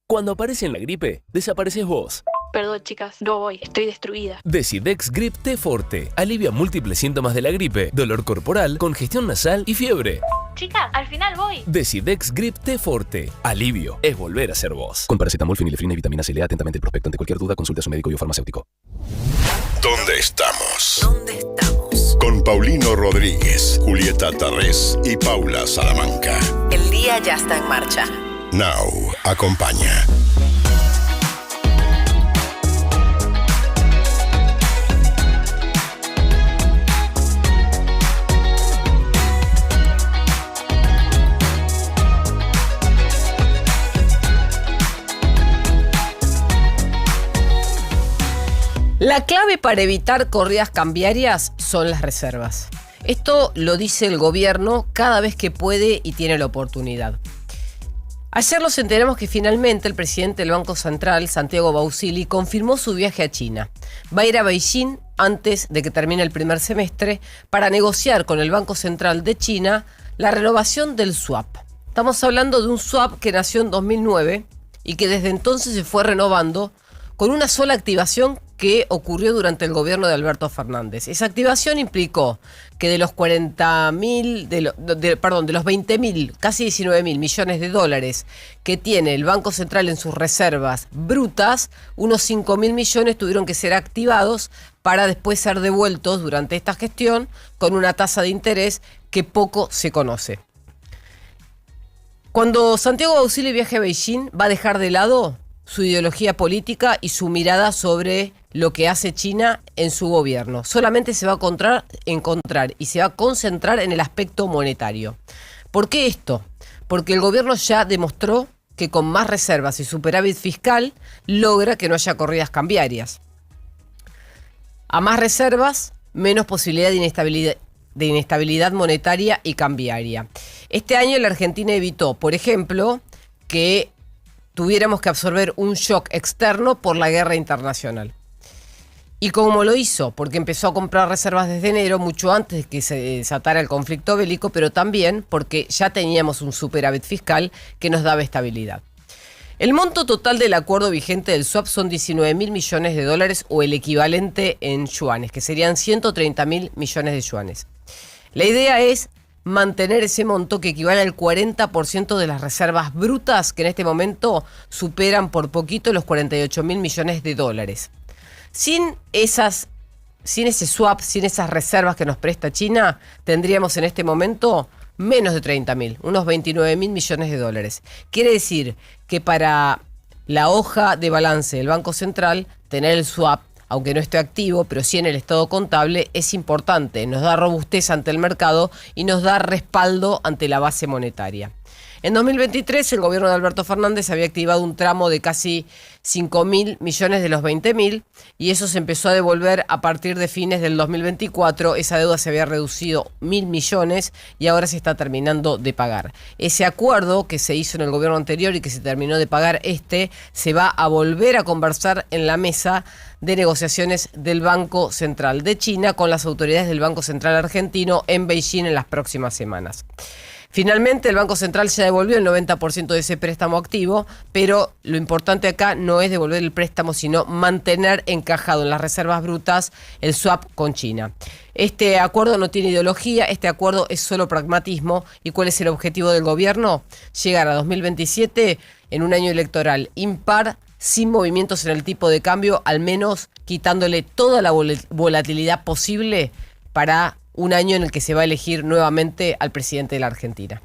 Cuando aparece en la gripe, desapareces vos. Perdón, chicas, no voy, estoy destruida. Decidex Grip T Forte. Alivia múltiples síntomas de la gripe, dolor corporal, congestión nasal y fiebre. Chicas, al final voy. Decidex Grip T Forte. Alivio es volver a ser vos. Con paracetamol, fenilefrina y vitamina C. Lea atentamente el prospecto. Ante cualquier duda, consulte a su médico y o farmacéutico. ¿Dónde estamos? Con Paulino Rodríguez, Julieta Tarrés y Paula Salamanca. El día ya está en marcha. Now acompaña. La clave para evitar corridas cambiarias son las reservas. Esto lo dice el gobierno cada vez que puede y tiene la oportunidad. Ayer nos enteramos que finalmente el presidente del Banco Central, Santiago Bausili, confirmó su viaje a China. Va a ir a Beijing antes de que termine el primer semestre para negociar con el Banco Central de China la renovación del swap. Estamos hablando de un swap que nació en 2009 y que desde entonces se fue renovando con una sola activación que ocurrió durante el gobierno de Alberto Fernández. Esa activación implicó que de los 40.000, de los 20.000, casi 19.000 millones de dólares que tiene el Banco Central en sus reservas brutas, unos 5.000 millones tuvieron que ser activados para después ser devueltos durante esta gestión con una tasa de interés que poco se conoce. Cuando Santiago Bausili viaje a Beijing, va a dejar de lado su ideología política y su mirada sobre lo que hace China en su gobierno. Solamente se va a encontrar y se va a concentrar en el aspecto monetario. ¿Por qué esto? Porque el gobierno ya demostró que con más reservas y superávit fiscal logra que no haya corridas cambiarias. A más reservas, menos posibilidad de inestabilidad monetaria y cambiaria. Este año la Argentina evitó, por ejemplo, que tuviéramos que absorber un shock externo por la guerra internacional. Y como lo hizo, porque empezó a comprar reservas desde enero, mucho antes de que se desatara el conflicto bélico, pero también porque ya teníamos un superávit fiscal que nos daba estabilidad. El monto total del acuerdo vigente del swap son 19.000 millones de dólares o el equivalente en yuanes, que serían 130.000 millones de yuanes. La idea es mantener ese monto que equivale al 40% de las reservas brutas que en este momento superan por poquito los 48.000 millones de dólares. Sin ese swap, sin esas reservas que nos presta China, tendríamos en este momento menos de 30.000, unos 29.000 millones de dólares. Quiere decir que para la hoja de balance del Banco Central, tener el swap, aunque no esté activo, pero sí en el estado contable, es importante. Nos da robustez ante el mercado y nos da respaldo ante la base monetaria. En 2023, el gobierno de Alberto Fernández había activado un tramo de casi 5.000 millones de los 20.000 y eso se empezó a devolver a partir de fines del 2024. Esa deuda se había reducido 1.000 millones y ahora se está terminando de pagar. Ese acuerdo que se hizo en el gobierno anterior y que se terminó de pagar se va a volver a conversar en la mesa de negociaciones del Banco Central de China con las autoridades del Banco Central argentino en Beijing en las próximas semanas. Finalmente, el Banco Central ya devolvió el 90% de ese préstamo activo, pero lo importante acá no es devolver el préstamo, sino mantener encajado en las reservas brutas el swap con China. Este acuerdo no tiene ideología, este acuerdo es solo pragmatismo. ¿Y cuál es el objetivo del gobierno? Llegar a 2027 en un año electoral impar, sin movimientos en el tipo de cambio, al menos quitándole toda la volatilidad posible para un año en el que se va a elegir nuevamente al presidente de la Argentina.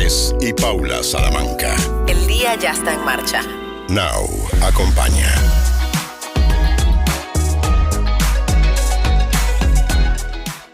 Valdés y Paula Salamanca. El día ya está en marcha. Now acompaña.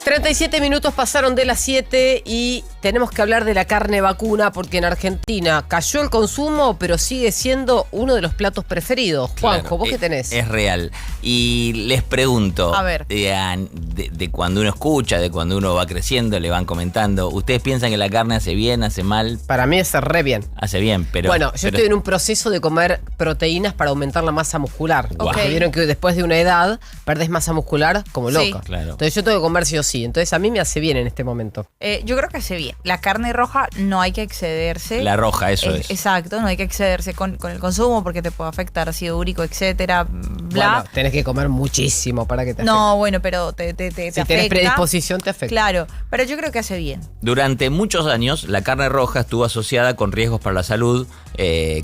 ...37 minutos pasaron de las 7 y tenemos que hablar de la carne vacuna porque en Argentina cayó el consumo, pero sigue siendo uno de los platos preferidos. Juanjo, Claro, ¿vos qué tenés? Es real. Y les pregunto, A ver. de cuando uno escucha, de cuando uno va creciendo, le van comentando, ¿ustedes piensan que la carne hace bien, hace mal? Para mí hace re bien. Hace bien, pero... Bueno, yo estoy en un proceso de comer proteínas para aumentar la masa muscular. Guau. Porque vieron que después de una edad perdés masa muscular como Sí. loca. Claro. Entonces yo tengo que comer sí o sí. Entonces a mí me hace bien en este momento. Yo creo que hace bien. La carne roja no hay que excederse. La roja, eso es. Exacto, no hay que excederse con el consumo porque te puede afectar ácido úrico, etcétera, bla. Bueno, tenés que comer muchísimo para que te afecte. No, bueno, pero te Si afecta. tenés predisposición, te afecta. Claro, pero yo creo que hace bien. Durante muchos años, la carne roja estuvo asociada con riesgos para la salud,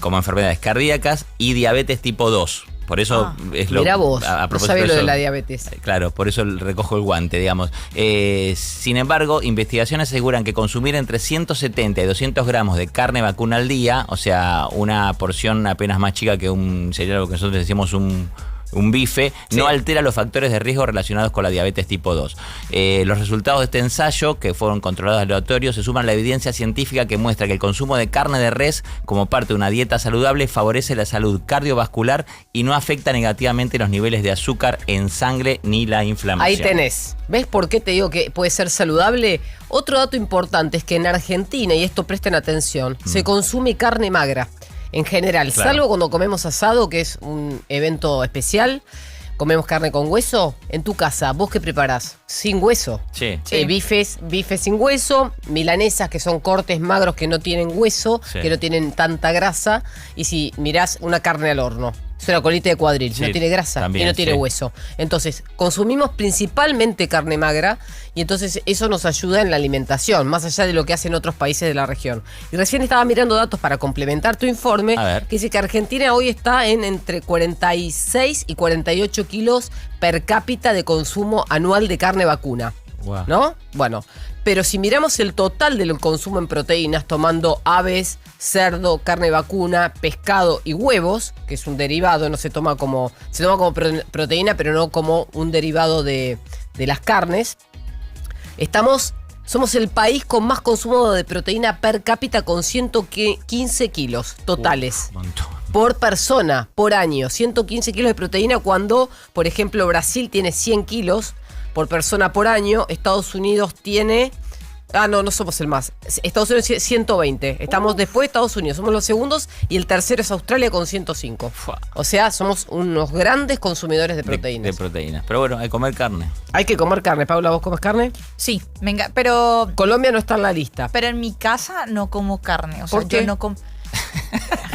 como enfermedades cardíacas y diabetes tipo 2. Por eso es lo... Mirá vos, a no propósito sabía lo de eso- la diabetes. Claro, por eso recojo el guante, digamos. Sin embargo, investigaciones aseguran que consumir entre 170 y 200 gramos de carne vacuna al día, o sea, una porción apenas más chica que sería lo que nosotros decimos un bife, no altera los factores de riesgo relacionados con la diabetes tipo 2. Los resultados de este ensayo, que fueron controlados aleatorios, se suman a la evidencia científica que muestra que el consumo de carne de res como parte de una dieta saludable favorece la salud cardiovascular y no afecta negativamente los niveles de azúcar en sangre ni la inflamación. Ahí tenés. ¿Ves por qué te digo que puede ser saludable? Otro dato importante es que en Argentina, y esto presten atención, se consume carne magra. En general, Claro. salvo cuando comemos asado, que es un evento especial, comemos carne con hueso. En tu casa, ¿vos qué preparás? Sin hueso. Sí. Bifes sin hueso, milanesas que son cortes magros que no tienen hueso, Sí. que no tienen tanta grasa. Y si mirás una carne al horno, es una colita de cuadril, Sí, no tiene grasa también, y no tiene sí. hueso. Entonces, consumimos principalmente carne magra y entonces eso nos ayuda en la alimentación, más allá de lo que hacen otros países de la región. Y recién estaba mirando datos para complementar tu informe, A ver. que dice que Argentina hoy está en entre 46 y 48 kilos per cápita de consumo anual de carne vacuna. Wow. ¿No? Bueno, pero si miramos el total del consumo en proteínas, tomando aves, cerdo, carne vacuna, pescado y huevos, que es un derivado, se toma como proteína, pero no como un derivado de las carnes, somos el país con más consumo de proteína per cápita con 115 kilos totales. Por persona, por año. 115 kilos de proteína cuando, por ejemplo, Brasil tiene 100 kilos por persona por año. Estados Unidos tiene... no somos el más. Estados Unidos 120. Estamos después de Estados Unidos. Somos los segundos y el tercero es Australia con 105. O sea, somos unos grandes consumidores de proteínas. De proteínas. Pero bueno, hay que comer carne. Hay que comer carne. Paula, ¿vos comes carne? Sí, venga, pero... Colombia no está en la lista. Pero en mi casa no como carne. O sea, ¿Por qué? yo no como...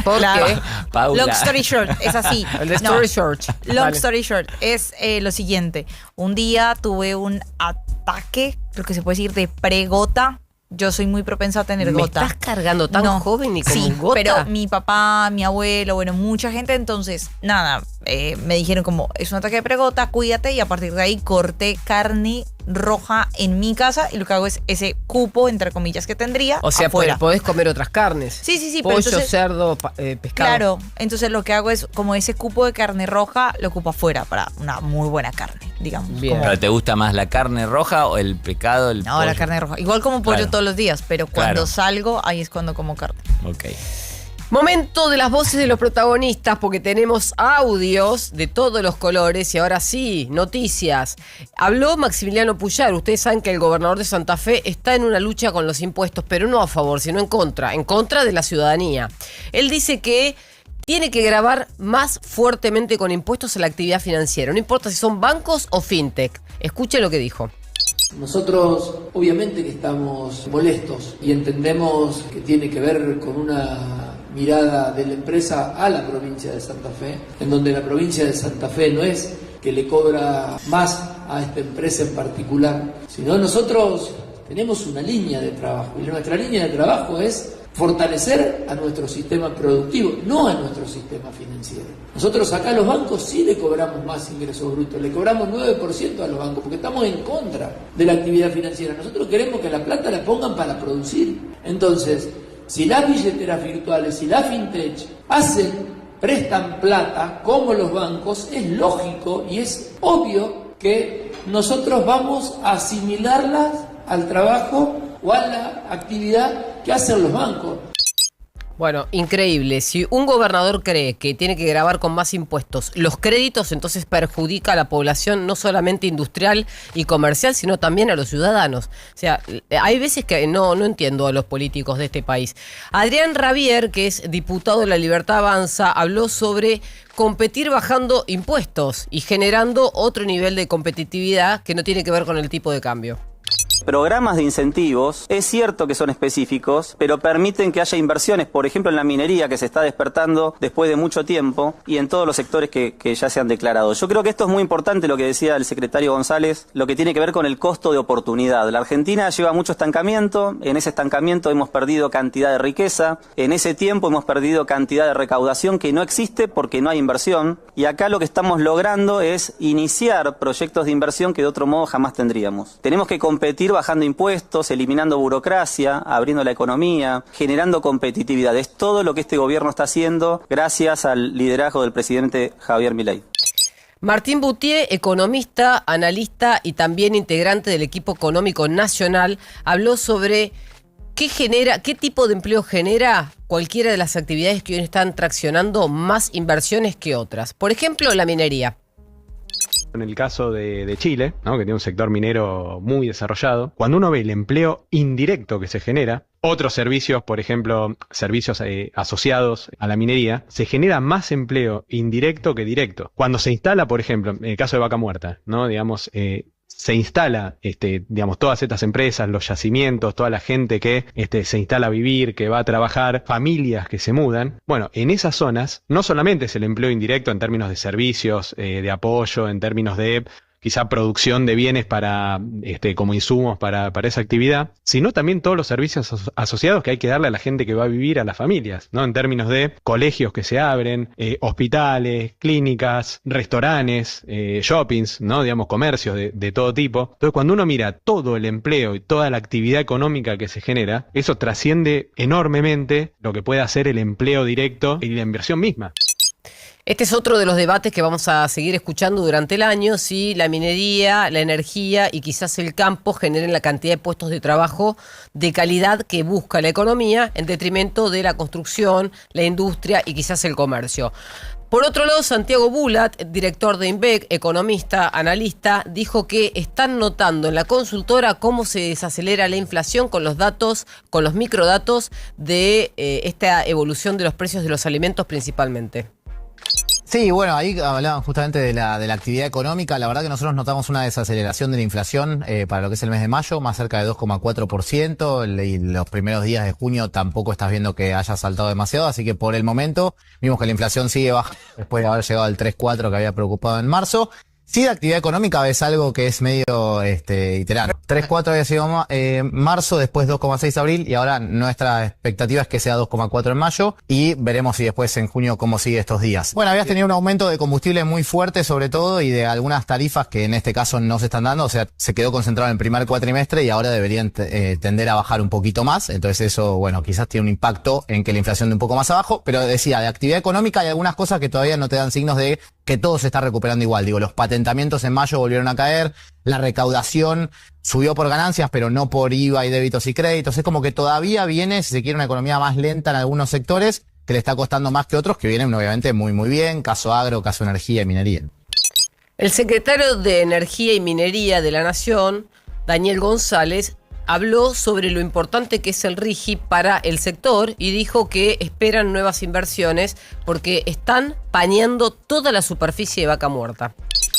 ¿Por qué? Paula. Long story short, es así. El de story short. Long Vale. story short, es lo siguiente. Un día tuve un ataque, creo que se puede decir, de pregota. Yo soy muy propensa a tener ¿Me gota. estás cargando tan joven y con sí, gota? pero mi papá, mi abuelo, bueno, mucha gente, entonces, nada, me dijeron como, es un ataque de pregota, cuídate, y a partir de ahí corté carne roja en mi casa y lo que hago es ese cupo, entre comillas, que tendría O sea, afuera. podés comer otras carnes. Sí, pero Pollo, entonces- cerdo, pescado. Claro, entonces lo que hago es como ese cupo de carne roja lo ocupo afuera para una muy buena carne, digamos. Bien. como- ¿Pero te gusta más la carne roja o el pescado, el no, la pollo? carne roja. Igual como pollo Claro. todos los días, pero cuando Claro. salgo, ahí es cuando como carne. Ok. Momento de las voces de los protagonistas, porque tenemos audios de todos los colores y ahora sí, noticias. Habló Maximiliano Puyar. Ustedes saben que el gobernador de Santa Fe está en una lucha con los impuestos, pero no a favor, sino en contra de la ciudadanía. Él dice que tiene que gravar más fuertemente con impuestos a la actividad financiera, no importa si son bancos o fintech. Escuche lo que dijo. Nosotros obviamente que estamos molestos y entendemos que tiene que ver con una mirada de la empresa a la provincia de Santa Fe, en donde la provincia de Santa Fe no es que le cobra más a esta empresa en particular, sino nosotros tenemos una línea de trabajo y nuestra línea de trabajo es fortalecer a nuestro sistema productivo, no a nuestro sistema financiero. Nosotros acá a los bancos sí le cobramos más ingresos brutos, le cobramos 9% a los bancos porque estamos en contra de la actividad financiera. Nosotros queremos que la plata la pongan para producir. Entonces, si las billeteras virtuales, si las fintech prestan plata como los bancos, es lógico y es obvio que nosotros vamos a asimilarlas al trabajo o a la actividad que hacen los bancos. Bueno, increíble. Si un gobernador cree que tiene que gravar con más impuestos los créditos, entonces perjudica a la población no solamente industrial y comercial, sino también a los ciudadanos. O sea, hay veces que no entiendo a los políticos de este país. Adrián Rabier, que es diputado de La Libertad Avanza, habló sobre competir bajando impuestos y generando otro nivel de competitividad que no tiene que ver con el tipo de cambio. Programas de incentivos, es cierto que son específicos, pero permiten que haya inversiones, por ejemplo en la minería que se está despertando después de mucho tiempo y en todos los sectores que ya se han declarado. Yo creo que esto es muy importante lo que decía el secretario González, lo que tiene que ver con el costo de oportunidad. La Argentina lleva mucho estancamiento, en ese estancamiento hemos perdido cantidad de riqueza, en ese tiempo hemos perdido cantidad de recaudación que no existe porque no hay inversión y acá lo que estamos logrando es iniciar proyectos de inversión que de otro modo jamás tendríamos. Tenemos que competir bajando impuestos, eliminando burocracia, abriendo la economía, generando competitividad. Es todo lo que este gobierno está haciendo gracias al liderazgo del presidente Javier Milei. Martín Boutier, economista, analista y también integrante del equipo económico nacional, habló sobre qué tipo de empleo genera cualquiera de las actividades que hoy están traccionando más inversiones que otras. Por ejemplo, la minería. En el caso de Chile, ¿no?, que tiene un sector minero muy desarrollado, cuando uno ve el empleo indirecto que se genera, otros servicios, por ejemplo, servicios asociados a la minería, se genera más empleo indirecto que directo. Cuando se instala, por ejemplo, en el caso de Vaca Muerta, ¿no?, digamos, se instala, digamos, todas estas empresas, los yacimientos, toda la gente que se instala a vivir, que va a trabajar, familias que se mudan. Bueno, en esas zonas no solamente es el empleo indirecto en términos de servicios, de apoyo, en términos de quizá producción de bienes para como insumos para esa actividad, sino también todos los servicios asociados que hay que darle a la gente que va a vivir, a las familias, ¿no? En términos de colegios que se abren, hospitales, clínicas, restaurantes, shoppings, ¿no? Digamos, comercios de todo tipo. Entonces, cuando uno mira todo el empleo y toda la actividad económica que se genera, eso trasciende enormemente lo que puede hacer el empleo directo y la inversión misma. Este es otro de los debates que vamos a seguir escuchando durante el año, si la minería, la energía y quizás el campo generen la cantidad de puestos de trabajo de calidad que busca la economía en detrimento de la construcción, la industria y quizás el comercio. Por otro lado, Santiago Bulat, director de INVEC, economista, analista, dijo que están notando en la consultora cómo se desacelera la inflación con los datos, con los microdatos de esta evolución de los precios de los alimentos principalmente. Sí, bueno, ahí hablaban justamente de la actividad económica. La verdad que nosotros notamos una desaceleración de la inflación para lo que es el mes de mayo, más cerca de 2,4%, y los primeros días de junio tampoco estás viendo que haya saltado demasiado, así que por el momento vimos que la inflación sigue baja después de haber llegado al 3,4% que había preocupado en marzo. Sí, de actividad económica es algo que es medio iterante. 3,4 había sido marzo, después 2,6 abril y ahora nuestra expectativa es que sea 2,4 en mayo y veremos si después en junio cómo sigue estos días. Bueno, habías tenido un aumento de combustible muy fuerte sobre todo y de algunas tarifas que en este caso no se están dando, o sea, se quedó concentrado en el primer cuatrimestre y ahora deberían tender a bajar un poquito más, entonces eso, bueno, quizás tiene un impacto en que la inflación de un poco más abajo, pero decía, de actividad económica hay algunas cosas que todavía no te dan signos de que todo se está recuperando igual. Digo, los patentamientos en mayo volvieron a caer, la recaudación subió por ganancias, pero no por IVA y débitos y créditos. Es como que todavía viene, si se quiere, una economía más lenta en algunos sectores, que le está costando más que otros, que vienen obviamente muy bien, caso agro, caso energía y minería. El secretario de Energía y Minería de la Nación, Daniel González, habló sobre lo importante que es el RIGI para el sector y dijo que esperan nuevas inversiones porque están pañando toda la superficie de Vaca Muerta.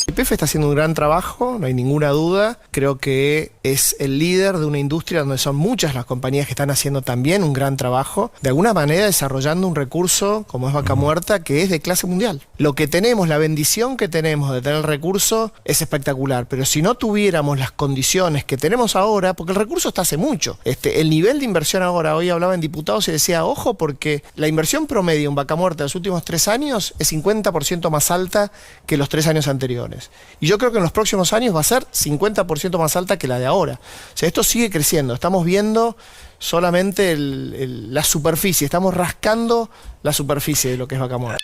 YPF está haciendo un gran trabajo, no hay ninguna duda. Creo que es el líder de una industria donde son muchas las compañías que están haciendo también un gran trabajo, de alguna manera desarrollando un recurso como es Vaca Muerta que es de clase mundial. Lo que tenemos, la bendición que tenemos de tener el recurso es espectacular, pero si no tuviéramos las condiciones que tenemos ahora, porque el recurso está hace mucho, el nivel de inversión ahora, hoy hablaba en diputados y decía, ojo, porque la inversión promedio en Vaca Muerta de los últimos 3 años es 50% más alta que los 3 años anteriores. dólares. Y yo creo que en los próximos años va a ser 50% más alta que la de ahora. O sea, esto sigue creciendo. Estamos viendo solamente la superficie, estamos rascando la superficie de lo que es Vaca Muerta.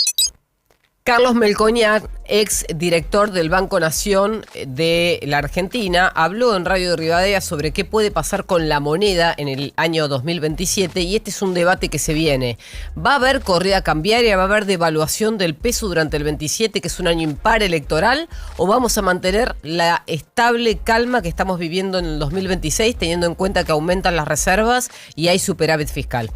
Carlos Melconian, ex director del Banco Nación de la Argentina, habló en Radio de Rivadavia sobre qué puede pasar con la moneda en el año 2027 y este es un debate que se viene. ¿Va a haber corrida cambiaria, va a haber devaluación del peso durante el 27, que es un año impar electoral, o vamos a mantener la estable calma que estamos viviendo en el 2026 teniendo en cuenta que aumentan las reservas y hay superávit fiscal?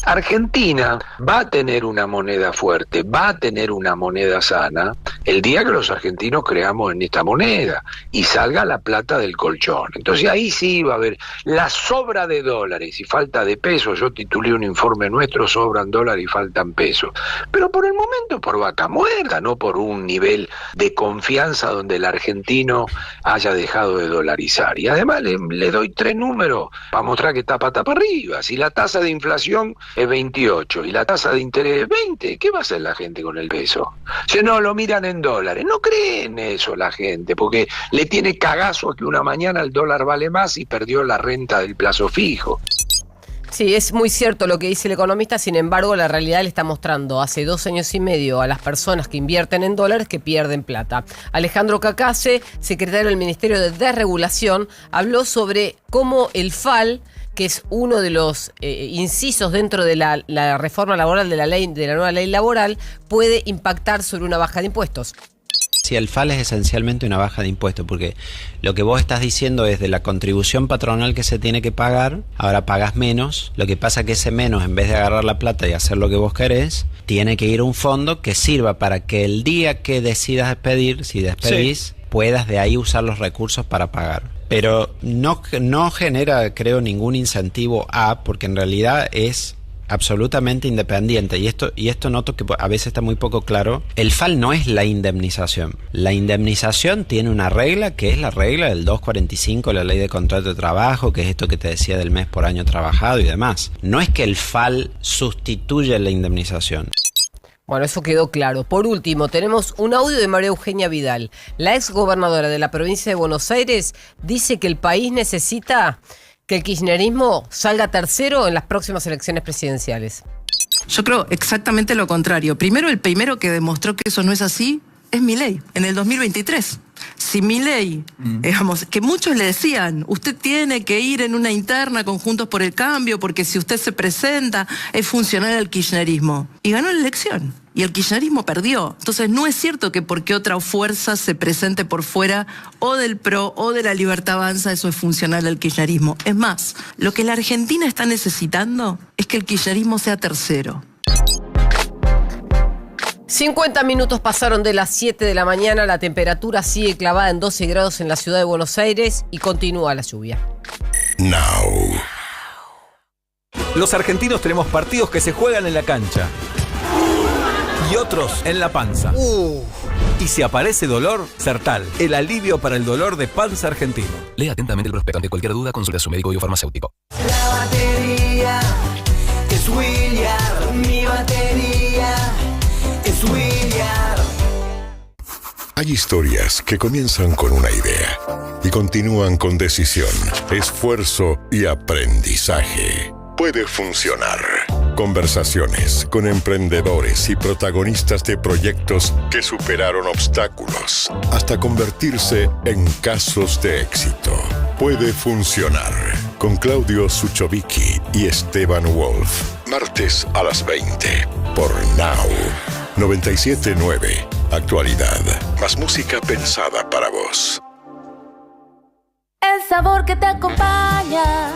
Argentina va a tener una moneda fuerte, va a tener una moneda sana el día que los argentinos creamos en esta moneda y salga la plata del colchón. Entonces ahí sí va a haber la sobra de dólares y falta de pesos. Yo titulé un informe nuestro, sobran dólares y faltan pesos. Pero por el momento por Vaca Muerta, no por un nivel de confianza donde el argentino haya dejado de dolarizar. Y además le doy 3 números para mostrar que está pata para arriba. Si la tasa de inflación es 28 y la tasa de interés es 20, ¿qué va a hacer la gente con el peso? Si no, lo miran en dólares. No creen eso la gente, porque le tiene cagazo a que una mañana el dólar vale más y perdió la renta del plazo fijo. Sí, es muy cierto lo que dice el economista, sin embargo la realidad le está mostrando hace 2 años y medio a las personas que invierten en dólares que pierden plata. Alejandro Cacase, secretario del Ministerio de Desregulación, habló sobre cómo el FAL, que es uno de los incisos dentro de la reforma laboral de la nueva ley laboral, puede impactar sobre una baja de impuestos. Sí, el FAL es esencialmente una baja de impuestos, porque lo que vos estás diciendo es de la contribución patronal que se tiene que pagar, ahora pagas menos, lo que pasa que ese menos, en vez de agarrar la plata y hacer lo que vos querés, tiene que ir a un fondo que sirva para que el día que decidas despedir, si despedís, puedas de ahí usar los recursos para pagar. Pero no genera, creo, ningún incentivo porque en realidad es absolutamente independiente, y esto noto que a veces está muy poco claro. El FAL no es la indemnización. La indemnización tiene una regla que es la regla del 245 de la ley de contrato de trabajo, que es esto que te decía del mes por año trabajado y demás. No es que el FAL sustituya la indemnización. Bueno, eso quedó claro. Por último, tenemos un audio de María Eugenia Vidal. La exgobernadora de la provincia de Buenos Aires dice que el país necesita que el kirchnerismo salga tercero en las próximas elecciones presidenciales. Yo creo exactamente lo contrario. Primero, el primero que demostró que eso no es así es Milei, en el 2023. Si Milei, digamos, que muchos le decían, usted tiene que ir en una interna con Juntos por el Cambio, porque si usted se presenta es funcional al kirchnerismo. Y ganó la elección. Y el kirchnerismo perdió. Entonces no es cierto que porque otra fuerza se presente por fuera o del PRO o de la Libertad Avanza, eso es funcional al kirchnerismo. Es más, lo que la Argentina está necesitando es que el kirchnerismo sea tercero. 50 minutos pasaron de las 7 de la mañana, la temperatura sigue clavada en 12 grados en la ciudad de Buenos Aires y continúa la lluvia. Now. Los argentinos tenemos partidos que se juegan en la cancha y otros en la panza. Y si aparece dolor, Sertal, el alivio para el dolor de panza argentino. Lea atentamente el prospecto. Ante cualquier duda, consulte a su médico o farmacéutico. La batería es William, mi batería es William. Hay historias que comienzan con una idea y continúan con decisión, esfuerzo y aprendizaje. Puede funcionar. Conversaciones con emprendedores y protagonistas de proyectos que superaron obstáculos hasta convertirse en casos de éxito. Puede funcionar. Con Claudio Suchovicki y Esteban Wolf. Martes a las 20 por Now 97.9. Actualidad. Más música pensada para vos. El sabor que te acompaña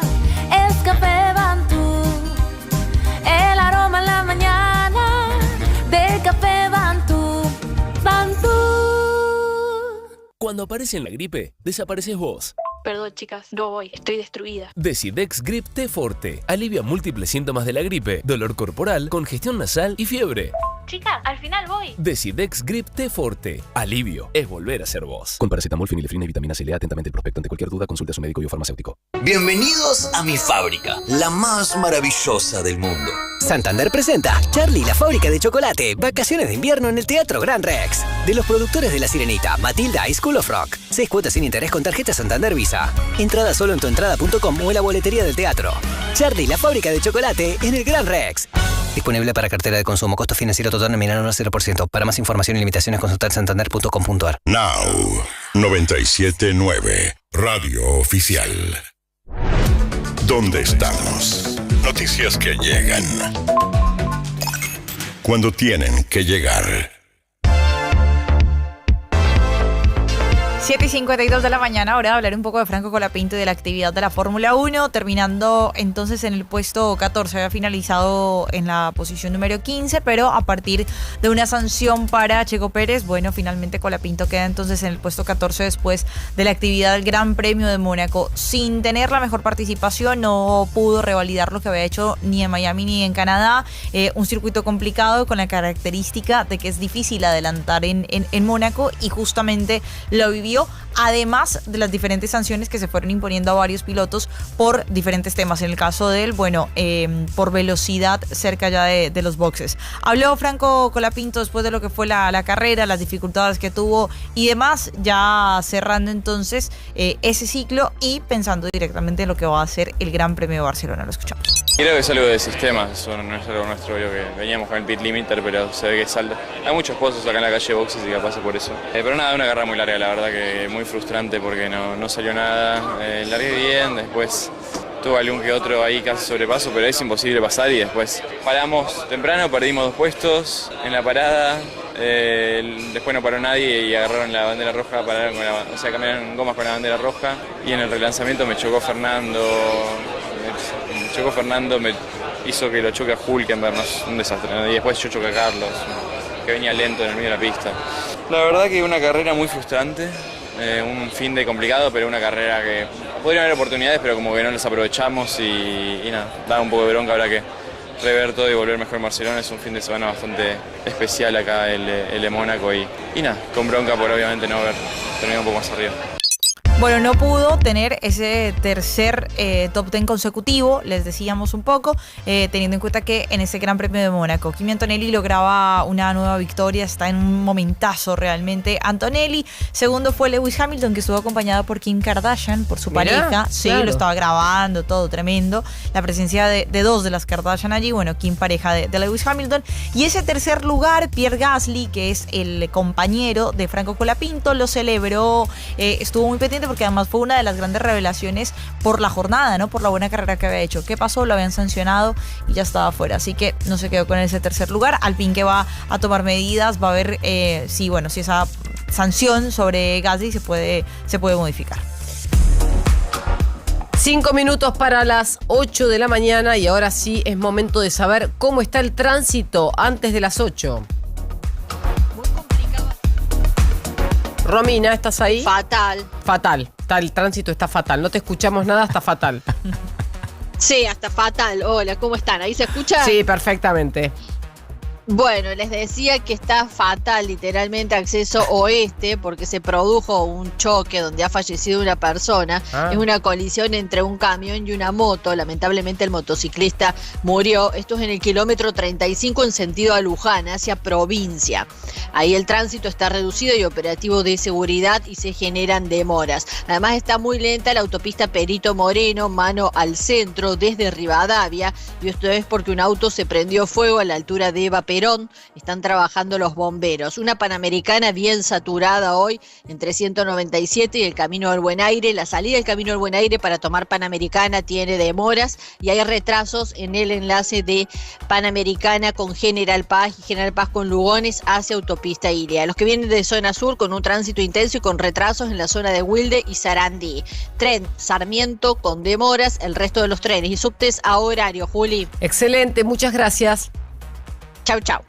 es Café Bantú. El aroma en la mañana de Café Bantú. Bantú. Cuando aparece en la gripe, desapareces vos. Perdón, chicas, no voy, estoy destruida. Decidex Grip T Forte alivia múltiples síntomas de la gripe, dolor corporal, congestión nasal y fiebre. Chicas, al final voy. Decidex Grip T-Forte. Alivio es volver a ser vos. Con paracetamol, fenilefrina y vitamina C. Lea atentamente el prospecto. Ante cualquier duda, consulte a su médico y o farmacéutico. Bienvenidos a mi fábrica, la más maravillosa del mundo. Santander presenta Charlie la fábrica de chocolate. Vacaciones de invierno en el Teatro Gran Rex. De los productores de La Sirenita, Matilda y School of Rock. 6 cuotas sin interés con tarjeta Santander Visa. Entrada solo en tuentrada.com o en la boletería del teatro. Charlie la fábrica de chocolate en el Gran Rex. Disponible para cartera de consumo. Costo financiero total nominal 0%. Para más información y limitaciones consultar santander.com.ar. Now 97.9 Radio Oficial. ¿Dónde estamos? Noticias que llegan cuando tienen que llegar. 7:52 de la mañana, hora de hablar un poco de Franco Colapinto y de la actividad de la Fórmula 1, terminando entonces en el puesto 14, había finalizado en la posición número 15, pero a partir de una sanción para Checo Pérez, bueno, finalmente Colapinto queda entonces en el puesto 14 después de la actividad del Gran Premio de Mónaco. Sin tener la mejor participación, no pudo revalidar lo que había hecho ni en Miami ni en Canadá, un circuito complicado con la característica de que es difícil adelantar en Mónaco y justamente lo vivió. Además de las diferentes sanciones que se fueron imponiendo a varios pilotos por diferentes temas. En el caso de él, bueno, por velocidad cerca ya de los boxes. Habló Franco Colapinto después de lo que fue la carrera, las dificultades que tuvo y demás, ya cerrando entonces ese ciclo y pensando directamente en lo que va a ser el Gran Premio de Barcelona. Lo escuchamos. Creo que es algo de sistema, eso no es algo nuestro, obvio que veníamos con el pit limiter, pero se ve que salta. Hay muchos pozos acá en la calle de boxes y capaz es por eso. Pero nada, una carrera muy larga, la verdad que muy frustrante porque no salió nada. Largué bien, después tuve algún que otro ahí casi sobrepaso, pero es imposible pasar y después paramos temprano, perdimos 2 puestos en la parada. Después no paró nadie y agarraron la bandera roja, cambiaron gomas con la bandera roja y en el relanzamiento me chocó Fernando. Me hizo que lo choque a Hülkenberg, no es un desastre, ¿no? Y después yo choqué a Carlos, que venía lento en el medio de la pista. La verdad que una carrera muy frustrante, un fin de complicado, pero una carrera que podrían haber oportunidades, pero como que no las aprovechamos y nada, da un poco de bronca, habrá que rever todo y volver mejor en Barcelona. Es un fin de semana bastante especial acá el de Mónaco y nada, con bronca por obviamente no haber terminado un poco más arriba. Bueno, no pudo tener ese tercer top 10 consecutivo, les decíamos un poco, teniendo en cuenta que en ese Gran Premio de Mónaco, Kimi Antonelli lograba una nueva victoria, está en un momentazo realmente Antonelli. Segundo fue Lewis Hamilton, que estuvo acompañado por Kim Kardashian, por su pareja. Sí, claro. Lo estaba grabando, todo tremendo. La presencia de 2 de las Kardashian allí, bueno, Kim pareja de Lewis Hamilton. Y ese tercer lugar, Pierre Gasly, que es el compañero de Franco Colapinto, lo celebró, estuvo muy pendiente porque además fue una de las grandes revelaciones por la jornada, ¿no? Por la buena carrera que había hecho. ¿Qué pasó? Lo habían sancionado y ya estaba fuera. Así que no se quedó con ese tercer lugar. Alpine que va a tomar medidas, va a ver si esa sanción sobre Gasly se puede modificar. 5 minutos para las 8 de la mañana y ahora sí es momento de saber cómo está el tránsito antes de las 8. Romina, ¿estás ahí? Fatal. Fatal. El tránsito está fatal. No te escuchamos nada, está fatal. Sí, hasta fatal. Hola, ¿cómo están? ¿Ahí se escucha? Sí, perfectamente. Bueno, les decía que está fatal, literalmente, acceso oeste, porque se produjo un choque donde ha fallecido una persona. Es una colisión entre un camión y una moto. Lamentablemente el motociclista murió. Esto es en el kilómetro 35 en sentido a Luján, hacia provincia. Ahí el tránsito está reducido y operativo de seguridad y se generan demoras. Además está muy lenta la autopista Perito Moreno, mano al centro, desde Rivadavia. Y esto es porque un auto se prendió fuego a la altura de Eva Perón. Están trabajando los bomberos. Una Panamericana bien saturada hoy entre 197 y el Camino del Buen Aire. La salida del Camino del Buen Aire para tomar Panamericana tiene demoras y hay retrasos en el enlace de Panamericana con General Paz y General Paz con Lugones hacia autopista Iria. Los que vienen de zona sur con un tránsito intenso y con retrasos en la zona de Wilde y Sarandí. Tren Sarmiento con demoras, el resto de los trenes y subtes a horario, Juli. Excelente, muchas gracias. Chau, chau.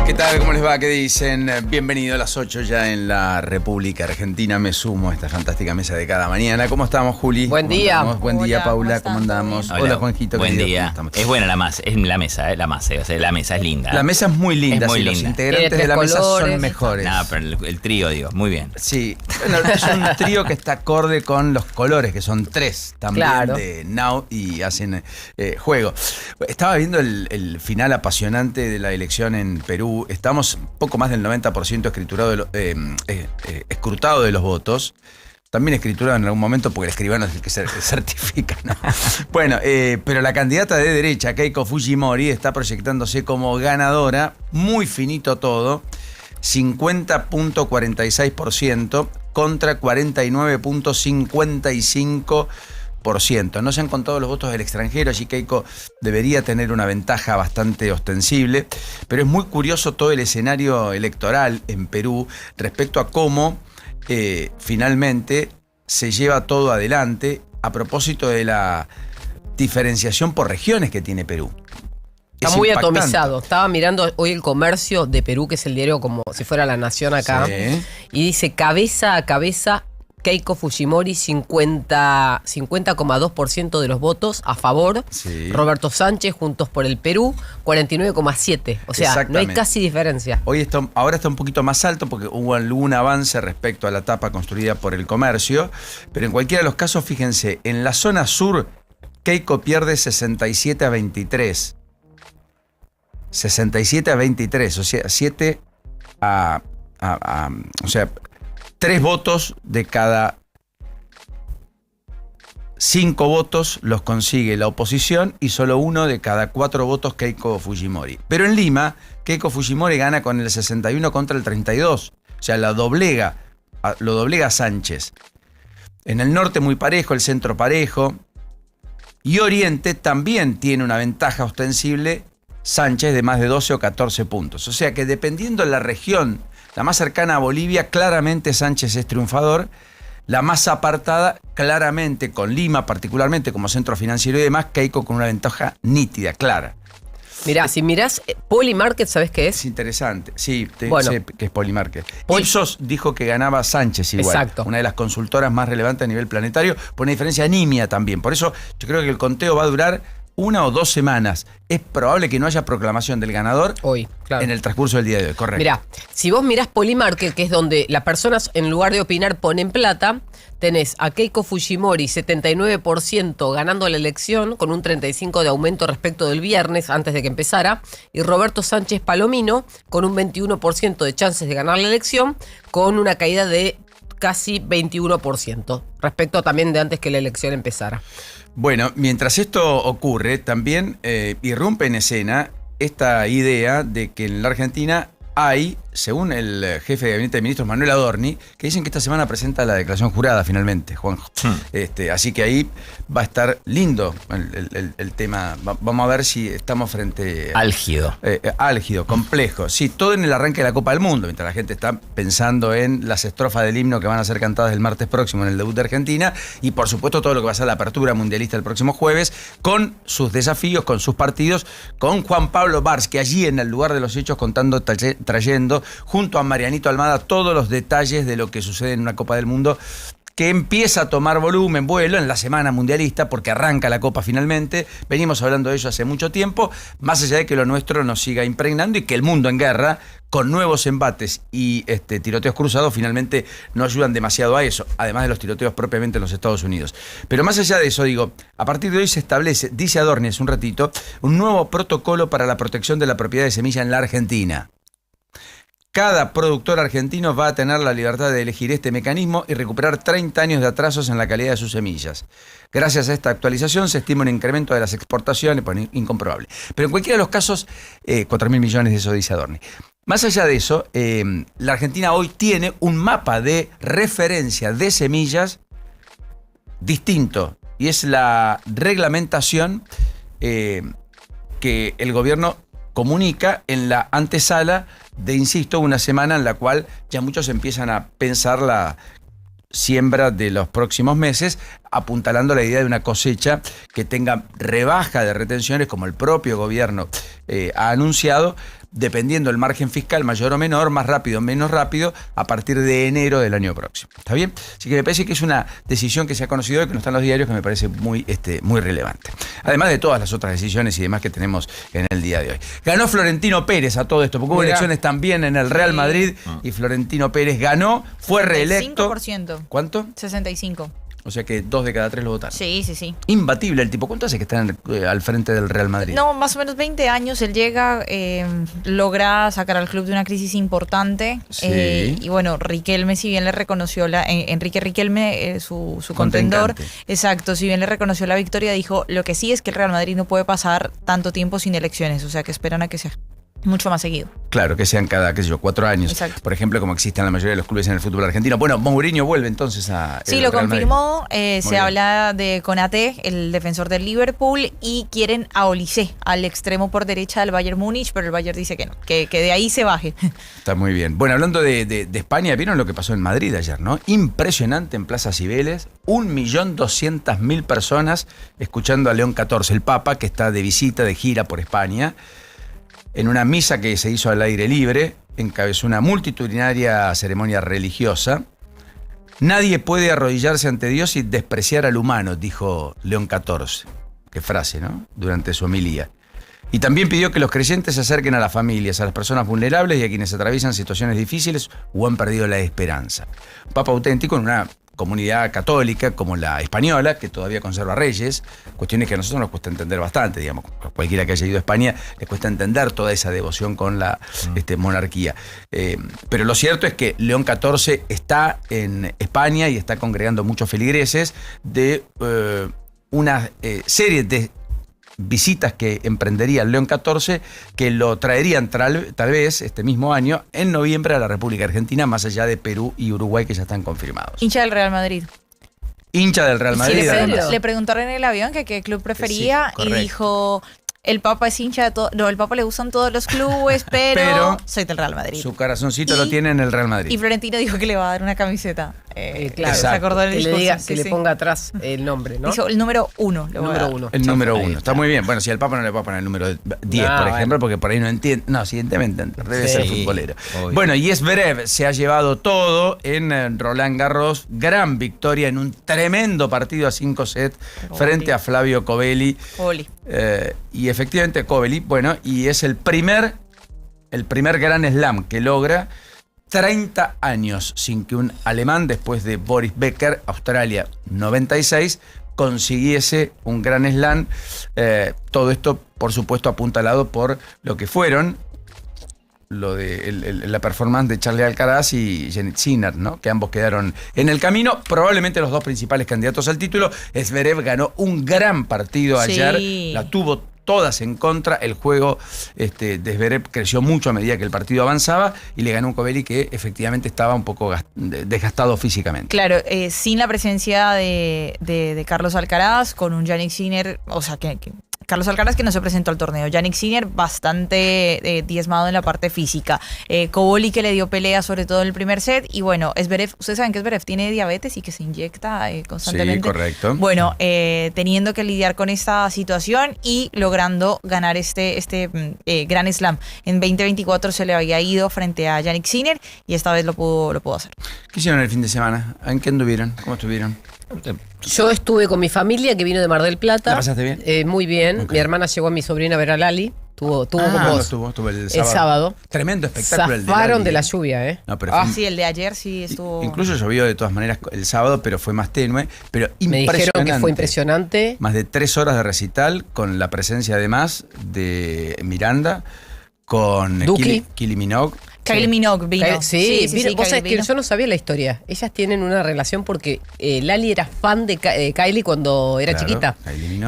¿Qué tal? ¿Cómo les va? ¿Qué dicen? Bienvenido a las 8 ya en la República Argentina. Me sumo a esta fantástica mesa de cada mañana. ¿Cómo estamos, Juli? Buen día. Buen día, Paula. ¿Cómo andamos? Hola, Juanjito. Buen querido, día. ¿cómo estamos? Es buena la mesa, o sea, la mesa es linda. La mesa es muy linda. Es muy sí, linda. Los integrantes de la mesa son mejores. No, pero el trío, digo, muy bien. Sí, bueno, es un trío que está acorde con los colores, que son 3 también de Now y hacen juego. Estaba viendo el final apasionante de la elección en Perú. Estamos poco más del 90% escrutado de los votos. También escriturado en algún momento porque el escribano es el que se certifica, ¿no? Bueno, pero la candidata de derecha, Keiko Fujimori, está proyectándose como ganadora, muy finito todo, 50.46% contra 49.55%. No se han contado los votos del extranjero, allí Keiko debería tener una ventaja bastante ostensible, pero es muy curioso todo el escenario electoral en Perú respecto a cómo finalmente se lleva todo adelante a propósito de la diferenciación por regiones que tiene Perú. Está muy atomizado. Estaba mirando hoy El Comercio de Perú, que es el diario como si fuera La Nación acá, y dice cabeza a cabeza Keiko Fujimori 50,2% de los votos a favor. Sí. Roberto Sánchez, Juntos por el Perú, 49,7%. O sea, no hay casi diferencia. Ahora está un poquito más alto porque hubo algún avance respecto a la etapa construida por El Comercio. Pero en cualquiera de los casos, fíjense, en la zona sur, Keiko pierde 67-23. 67-23, o sea, 7 o sea, 3 votos de cada 5 votos los consigue la oposición y solo 1 de cada 4 votos Keiko Fujimori. Pero en Lima, Keiko Fujimori gana con el 61 contra el 32. O sea, lo doblega Sánchez. En el norte muy parejo, el centro parejo. Y Oriente también tiene una ventaja ostensible, Sánchez, de más de 12 o 14 puntos. O sea que dependiendo de la región, la más cercana a Bolivia, claramente Sánchez es triunfador. La más apartada, claramente, con Lima particularmente como centro financiero y demás, Keiko con una ventaja nítida, clara. Mirá, si mirás Polymarket, ¿sabés qué es? Es interesante. Sí, bueno, sé que es Polymarket. Ipsos dijo que ganaba Sánchez igual. Exacto. Una de las consultoras más relevantes a nivel planetario, por una diferencia nimia también. Por eso yo creo que el conteo va a durar 1 o 2 semanas. Es probable que no haya proclamación del ganador hoy, claro, en el transcurso del día de hoy, correcto. Mirá, si vos mirás Polymarket, que es donde las personas en lugar de opinar ponen plata, tenés a Keiko Fujimori 79% ganando la elección con un 35% de aumento respecto del viernes antes de que empezara, y Roberto Sánchez Palomino con un 21% de chances de ganar la elección con una caída de casi 21% respecto también de antes que la elección empezara. Bueno, mientras esto ocurre, también irrumpe en escena esta idea de que en la Argentina hay, según el jefe de gabinete de ministros, Manuel Adorni, que dicen que esta semana presenta la declaración jurada finalmente, Juanjo. Así que ahí va a estar lindo el tema. Vamos a ver si estamos frente a... Álgido, complejo. Sí, todo en el arranque de la Copa del Mundo, mientras la gente está pensando en las estrofas del himno que van a ser cantadas el martes próximo en el debut de Argentina, y por supuesto todo lo que va a ser la apertura mundialista el próximo jueves, con sus desafíos, con sus partidos, con Juan Pablo Barsky allí en el lugar de los hechos contando, trayendo junto a Marianito Almada todos los detalles de lo que sucede en una Copa del Mundo que empieza a tomar volumen, vuelo en la semana mundialista porque arranca la Copa finalmente. Venimos hablando de ello hace mucho tiempo, más allá de que lo nuestro nos siga impregnando y que el mundo en guerra, con nuevos embates y tiroteos cruzados, finalmente no ayudan demasiado a eso, además de los tiroteos propiamente en los Estados Unidos. Pero más allá de eso, digo, a partir de hoy se establece, dice Adorni hace un ratito, un nuevo protocolo para la protección de la propiedad de semilla en la Argentina. Cada productor argentino va a tener la libertad de elegir este mecanismo y recuperar 30 años de atrasos en la calidad de sus semillas. Gracias a esta actualización se estima un incremento de las exportaciones, pues incomprobable. Pero en cualquiera de los casos, 4.000 millones de eso dice Adorni. Más allá de eso, la Argentina hoy tiene un mapa de referencia de semillas distinto y es la reglamentación que el gobierno comunica en la antesala de, insisto, una semana en la cual ya muchos empiezan a pensar la siembra de los próximos meses, apuntalando la idea de una cosecha que tenga rebaja de retenciones, como el propio gobierno ha anunciado, dependiendo del margen fiscal, mayor o menor, más rápido o menos rápido, a partir de enero del año próximo. ¿Está bien? Así que me parece que es una decisión que se ha conocido hoy, que no está en los diarios, que me parece muy relevante. Además de todas las otras decisiones y demás que tenemos en el día de hoy. Ganó Florentino Pérez a todo esto, porque hubo elecciones también en el Real Madrid y Florentino Pérez ganó, fue reelecto. 5%. ¿Cuánto? 65%. O sea que 2 de cada 3 lo votaron. Sí. Imbatible el tipo. ¿Cuánto hace que está al frente del Real Madrid? No, más o menos 20 años. Él llega, logra sacar al club de una crisis importante. Sí. Y bueno, Riquelme, si bien le reconoció Enrique Riquelme, su contendor, exacto, si bien le reconoció la victoria, dijo, lo que sí es que el Real Madrid no puede pasar tanto tiempo sin elecciones. O sea que esperan a que sea mucho más seguido. Claro, que sean cada, 4 años. Exacto. Por ejemplo, como existen la mayoría de los clubes en el fútbol argentino. Bueno, Mourinho vuelve entonces a... Sí, lo Real confirmó. Madrid. Se habla de Konaté, el defensor del Liverpool, y quieren a Olise, al extremo por derecha del Bayern Múnich, pero el Bayern dice que no, que de ahí se baje. Está muy bien. Bueno, hablando de España, ¿vieron lo que pasó en Madrid ayer, no? Impresionante en Plaza Cibeles. 1.200.000 personas escuchando a León XIV, el Papa, que está de visita, de gira por España. En una misa que se hizo al aire libre, encabezó una multitudinaria ceremonia religiosa. Nadie puede arrodillarse ante Dios y despreciar al humano, dijo León XIV. Qué frase, ¿no? Durante su homilía. Y también pidió que los creyentes se acerquen a las familias, a las personas vulnerables y a quienes atraviesan situaciones difíciles o han perdido la esperanza. Papa auténtico en una comunidad católica como la española, que todavía conserva reyes, cuestiones que a nosotros nos cuesta entender bastante, digamos, cualquiera que haya ido a España le cuesta entender toda esa devoción con la monarquía. Pero lo cierto es que León XIV está en España y está congregando muchos feligreses de una serie de visitas que emprendería el León XIV, que lo traerían tal vez este mismo año, en noviembre, a la República Argentina, más allá de Perú y Uruguay, que ya están confirmados. Hincha del Real Madrid. Hincha del Real Madrid. Sí, le preguntaron en el avión que qué club prefería y dijo... El Papa es hincha de todo. No, el Papa le gustan todos los clubes, pero soy del Real Madrid. Su corazoncito lo tiene en el Real Madrid. Y Florentino dijo que le va a dar una camiseta. Claro, se acordó del que discurso. le diga, que le ponga atrás el nombre, ¿no? Dijo el número 1. El número 1. Está muy bien. Bueno, si al Papa no le va a poner el número 10, por ejemplo, porque por ahí no entiende. No, sí, debe ser futbolero. Obvio. Bueno, y Zverev se ha llevado todo en Roland Garros. Gran victoria en un tremendo partido a 5 sets frente a Flavio Covelli. Y efectivamente Covelli, bueno, y es el primer Grand Slam que logra 30 años sin que un alemán, después de Boris Becker, Australia 96, consiguiese un Grand Slam. Todo esto, por supuesto, apuntalado por lo que fueron la performance de Charlie Alcaraz y Jannik Sinner, ¿no? Que ambos quedaron en el camino, probablemente los dos principales candidatos al título. Zverev ganó un gran partido ayer, la tuvo todas en contra. El juego de Zverev creció mucho a medida que el partido avanzaba y le ganó un Covelli que efectivamente estaba un poco desgastado físicamente. Claro, sin la presencia de Carlos Alcaraz, con un Jannik Sinner, o sea, que Carlos Alcaraz, que no se presentó al torneo. Jannik Sinner bastante diezmado en la parte física. Covelli, que le dio pelea sobre todo en el primer set. Y bueno, Zverev, ustedes saben que Zverev tiene diabetes y que se inyecta constantemente. Sí, correcto. Bueno, teniendo que lidiar con esta situación y logrando ganar este Grand Slam. En 2024 se le había ido frente a Jannik Sinner y esta vez lo pudo hacer. ¿Qué hicieron el fin de semana? ¿En qué anduvieron? ¿Cómo estuvieron? Yo estuve con mi familia que vino de Mar del Plata. ¿La pasaste bien? Muy bien. Okay. Mi hermana llevó a mi sobrina a ver a Lali. Tuvo como vos. Estuvo el sábado. Tremendo espectáculo. Zafaron de la lluvia, ¿eh? No, pero sí, el de ayer sí estuvo... Incluso llovió de todas maneras el sábado, pero fue más tenue. Pero impresionante. Me dijeron que fue impresionante. Más de 3 horas de recital, con la presencia además de Miranda, con Kylie Minogue. Kylie Minogue vino. Sí, vos sabés que yo no sabía la historia. Ellas tienen una relación porque Lali era fan de Kylie cuando era chiquita.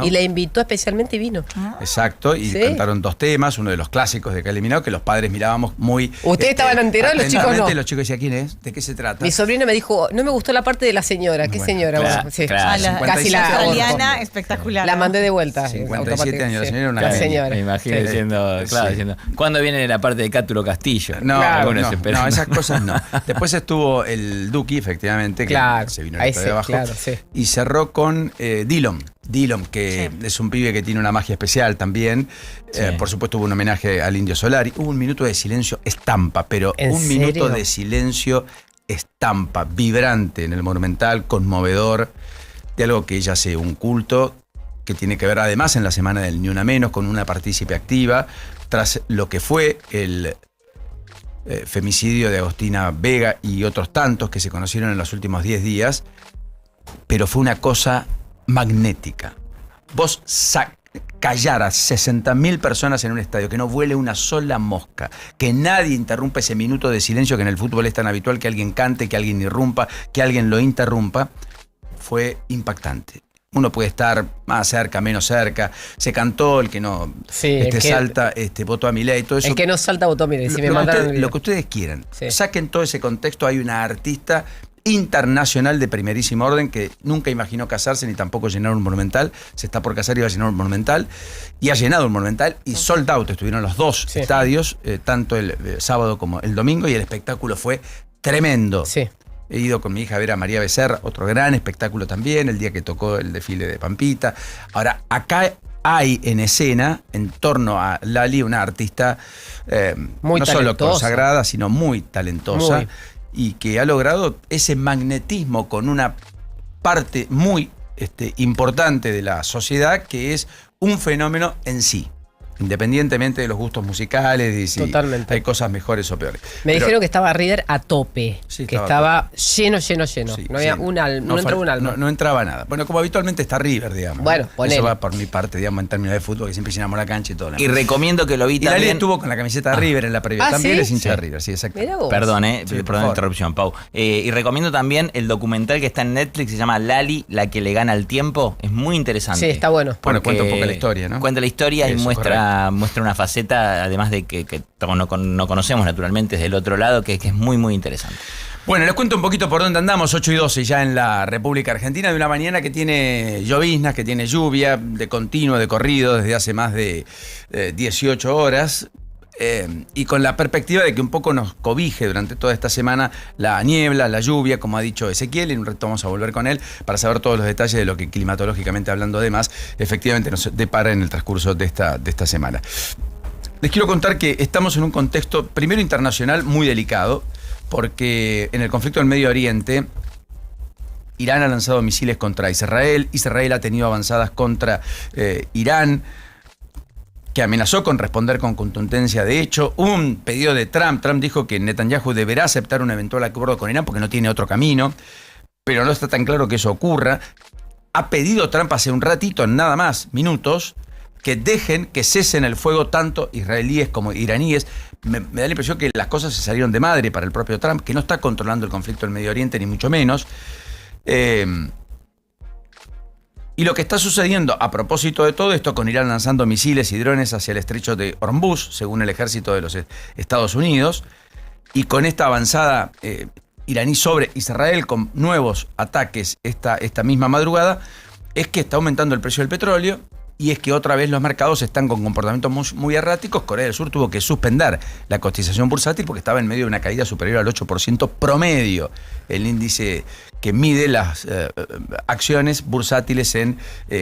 Y la invitó especialmente y vino. Exacto, y cantaron 2 temas, uno de los clásicos de Kylie Minogue, que los padres mirábamos muy... ¿Ustedes estaban enterados? Los chicos no. Los chicos decían, ¿quién es? ¿De qué se trata? Mi sobrina me dijo, no me gustó la parte de la señora. ¿Qué señora? Claro, sí. Casi la australiana, espectacular. La mandé de vuelta. 57 años, la señora era una señora. Me imagino diciendo, diciendo, ¿cuándo viene la parte de Cátulo Castillo? No, Claro. no, esas cosas no. Después estuvo el Duki, efectivamente, que Claro, se vino ahí de sí, abajo. claro, sí. Y cerró con Dillon, que es un pibe que tiene una magia especial también. Sí. Por supuesto hubo un homenaje al Indio Solari. Hubo un minuto de silencio estampa, pero ¿En un serio? minuto de silencio estampa, vibrante en el Monumental, conmovedor, de algo que ella hace un culto, que tiene que ver además en la semana del Ni Una Menos, con una partícipe activa, tras lo que fue el femicidio de Agostina Vega y otros tantos que se conocieron en los últimos 10 días, pero fue una cosa magnética. Vos callar a 60.000 personas en un estadio, que no vuele una sola mosca, que nadie interrumpa ese minuto de silencio que en el fútbol es tan habitual, que alguien cante, que alguien irrumpa, que alguien lo interrumpa, fue impactante. Uno puede estar más cerca, menos cerca. Se cantó, el que no salta, votó a Milei, todo eso. El que no salta votó a Milei. Si me mandaron el video. Lo que ustedes quieran. Sí. Saquen todo ese contexto. Hay una artista internacional de primerísimo orden que nunca imaginó casarse ni tampoco llenar un Monumental. Se está por casar y va a llenar un Monumental. Y ha llenado un Monumental y sold out. Estuvieron los dos estadios, tanto el sábado como el domingo, y el espectáculo fue tremendo. Sí. He ido con mi hija a ver a María Becerra, otro gran espectáculo también, el día que tocó el desfile de Pampita. Ahora, acá hay en escena, en torno a Lali, una artista muy no talentosa, solo consagrada, sino muy talentosa, Muy. y que ha logrado ese magnetismo con una parte muy importante de la sociedad, que es un fenómeno en sí, independientemente de los gustos musicales y si Totalmente. hay cosas mejores o peores. Me Pero dijeron que estaba River a tope, Sí, que estaba estaba lleno. Sí, no había sí. un alma, no entraba un alma. No entraba nada. Bueno, como habitualmente está River, digamos. Bueno, ¿no? ponele. Eso va por mi parte, digamos, en términos de fútbol, que siempre llenamos la cancha y todo. Y recomiendo que lo vi Y Lali también. estuvo con la camiseta de River en la previa. ¿Ah, También sí? es hincha de Sí. River, sí, exacto. Mirá vos. Perdón, Sí, por perdón la favor. interrupción, Pau. Y recomiendo también el documental que está en Netflix, se llama Lali, la que le gana al tiempo. Es muy interesante. Sí, está bueno. Bueno, Porque cuenta un poco la historia, ¿no? Cuenta la historia y Eso, muestra una faceta, además de que no conocemos naturalmente desde el otro lado, que es muy, muy interesante. Bueno, les cuento un poquito por dónde andamos, 8:12 ya en la República Argentina, de una mañana que tiene lloviznas, que tiene lluvia de continuo, de corrido, desde hace más de 18 horas. Y con la perspectiva de que un poco nos cobije durante toda esta semana la niebla, la lluvia, como ha dicho Ezequiel, y en un rato vamos a volver con él para saber todos los detalles de lo que climatológicamente hablando además, efectivamente nos depara en el transcurso de esta semana. Les quiero contar que estamos en un contexto, primero internacional, muy delicado, porque en el conflicto del Medio Oriente, Irán ha lanzado misiles contra Israel ha tenido avanzadas contra Irán, que amenazó con responder con contundencia. De hecho, un pedido de Trump dijo que Netanyahu deberá aceptar un eventual acuerdo con Irán porque no tiene otro camino, pero no está tan claro que eso ocurra. Ha pedido Trump hace un ratito, nada más, minutos, que dejen que cesen el fuego tanto israelíes como iraníes. Me da la impresión que las cosas se salieron de madre para el propio Trump, que no está controlando el conflicto del Medio Oriente, ni mucho menos. Y lo que está sucediendo a propósito de todo esto, con Irán lanzando misiles y drones hacia el estrecho de Hormuz, según el ejército de los Estados Unidos, y con esta avanzada iraní sobre Israel, con nuevos ataques esta misma madrugada, es que está aumentando el precio del petróleo, y es que otra vez los mercados están con comportamientos muy erráticos. Corea del Sur tuvo que suspender la cotización bursátil porque estaba en medio de una caída superior al 8% promedio, el índice que mide las acciones bursátiles en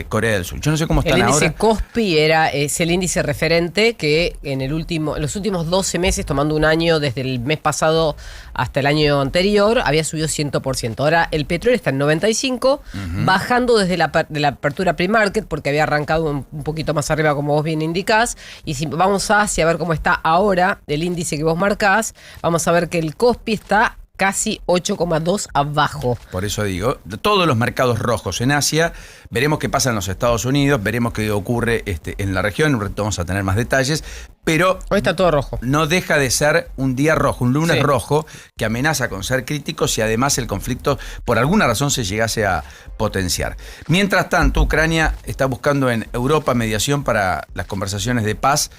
Corea del Sur. Yo no sé cómo están el índice ahora. Kospi es el índice referente que en los últimos 12 meses, tomando un año desde el mes pasado hasta el año anterior, había subido 100%. Ahora el petróleo está en 95, bajando desde de la apertura pre-market, porque había arrancado un poquito más arriba, como vos bien indicás. Y si vamos hacia ver cómo está ahora el índice que vos marcás, vamos a ver que el Kospi está casi 8,2 abajo. Por eso digo, de todos los mercados rojos en Asia, veremos qué pasa en los Estados Unidos, veremos qué ocurre en la región, un rato vamos a tener más detalles, pero hoy está todo rojo. No deja de ser un día rojo, un lunes rojo, que amenaza con ser crítico si además el conflicto por alguna razón se llegase a potenciar. Mientras tanto, Ucrania está buscando en Europa mediación para las conversaciones de paz.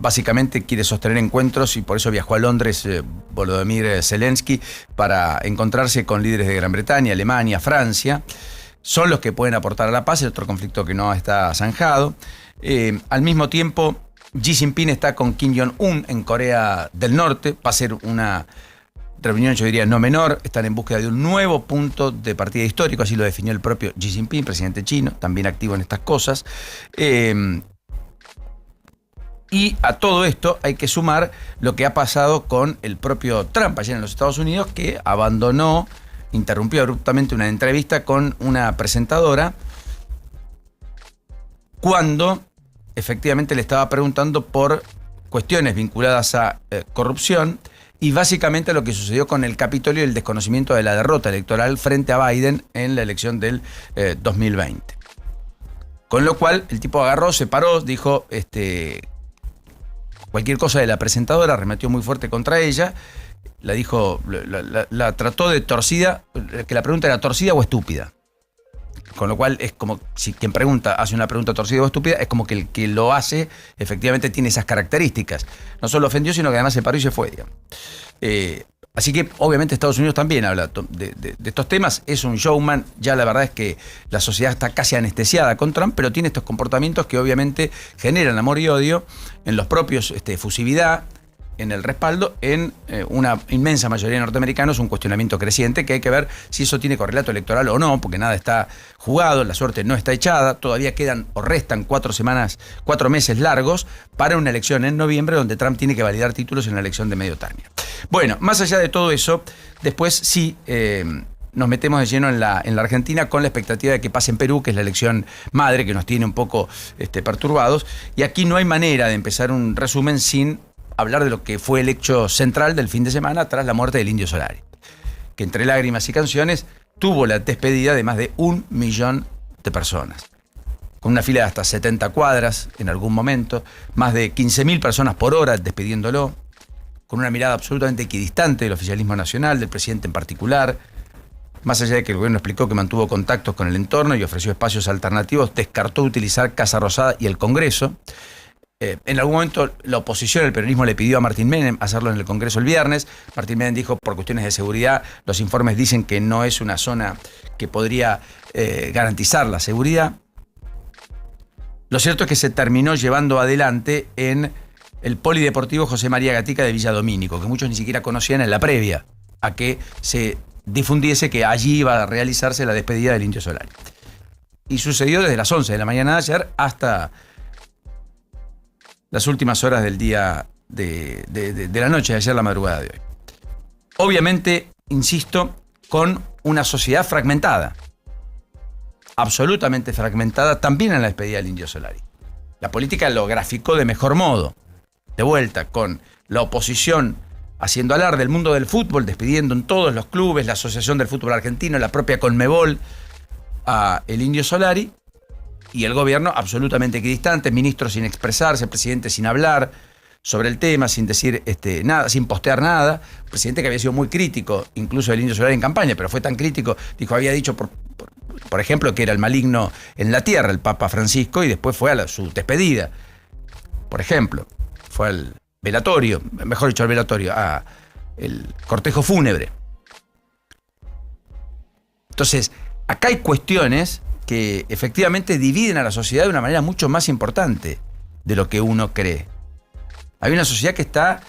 Básicamente quiere sostener encuentros y por eso viajó a Londres Volodymyr Zelensky para encontrarse con líderes de Gran Bretaña, Alemania, Francia. Son los que pueden aportar a la paz, el otro conflicto que no está zanjado. Al mismo tiempo, Xi Jinping está con Kim Jong-un en Corea del Norte. Va a ser una reunión, yo diría, no menor. Están en búsqueda de un nuevo punto de partida histórico, así lo definió el propio Xi Jinping, presidente chino, también activo en estas cosas. Y a todo esto hay que sumar lo que ha pasado con el propio Trump allá en los Estados Unidos, que interrumpió abruptamente una entrevista con una presentadora cuando efectivamente le estaba preguntando por cuestiones vinculadas a corrupción y básicamente lo que sucedió con el Capitolio y el desconocimiento de la derrota electoral frente a Biden en la elección del 2020. Con lo cual el tipo agarró, se paró, dijo cualquier cosa de la presentadora, arremetió muy fuerte contra ella, la dijo, la trató de torcida, que la pregunta era torcida o estúpida. Con lo cual es como si quien pregunta hace una pregunta torcida o estúpida, es como que el que lo hace efectivamente tiene esas características. No solo ofendió, sino que además se paró y se fue, digamos. Así que obviamente Estados Unidos también habla de estos temas, es un showman, ya la verdad es que la sociedad está casi anestesiada con Trump, pero tiene estos comportamientos que obviamente generan amor y odio en los propios, efusividad, en el respaldo, en una inmensa mayoría de norteamericanos, un cuestionamiento creciente que hay que ver si eso tiene correlato electoral o no, porque nada está jugado, la suerte no está echada, todavía quedan o restan 4 meses largos para una elección en noviembre donde Trump tiene que validar títulos en la elección de medio término. Bueno, más allá de todo eso, después sí nos metemos de lleno en la Argentina con la expectativa de que pase en Perú, que es la elección madre que nos tiene un poco perturbados, y aquí no hay manera de empezar un resumen sin hablar de lo que fue el hecho central del fin de semana tras la muerte del Indio Solari, que entre lágrimas y canciones tuvo la despedida de más de 1 millón de personas, con una fila de hasta 70 cuadras en algún momento, más de 15.000 personas por hora despidiéndolo, con una mirada absolutamente equidistante del oficialismo nacional, del presidente en particular. Más allá de que el gobierno explicó que mantuvo contactos con el entorno y ofreció espacios alternativos, descartó utilizar Casa Rosada y el Congreso. En algún momento la oposición, el peronismo, le pidió a Martín Menem hacerlo en el Congreso el viernes. Martín Menem dijo, por cuestiones de seguridad, los informes dicen que no es una zona que podría garantizar la seguridad. Lo cierto es que se terminó llevando adelante en el Polideportivo José María Gatica de Villa Domínico, que muchos ni siquiera conocían en la previa a que se difundiese que allí iba a realizarse la despedida del Indio Solari. Y sucedió desde las 11 de la mañana de ayer hasta las últimas horas del día de la noche de ayer, la madrugada de hoy. Obviamente, insisto, con una sociedad fragmentada, absolutamente fragmentada, también en la despedida del Indio Solari. La política lo graficó de mejor modo, de vuelta, con la oposición haciendo alarde del mundo del fútbol, despidiendo en todos los clubes, la Asociación del Fútbol Argentino, la propia Conmebol, a el Indio Solari, y el gobierno absolutamente equidistante, ministros sin expresarse, presidente sin hablar sobre el tema, sin decir nada, sin postear nada. Presidente que había sido muy crítico, incluso del Indio Solari en campaña, pero fue tan crítico, había dicho, por ejemplo, que era el maligno en la tierra, el Papa Francisco, y después fue a su despedida. Por ejemplo, fue al velatorio, mejor dicho, al velatorio, el cortejo fúnebre. Entonces, acá hay cuestiones que efectivamente dividen a la sociedad de una manera mucho más importante de lo que uno cree. Hay una sociedad que está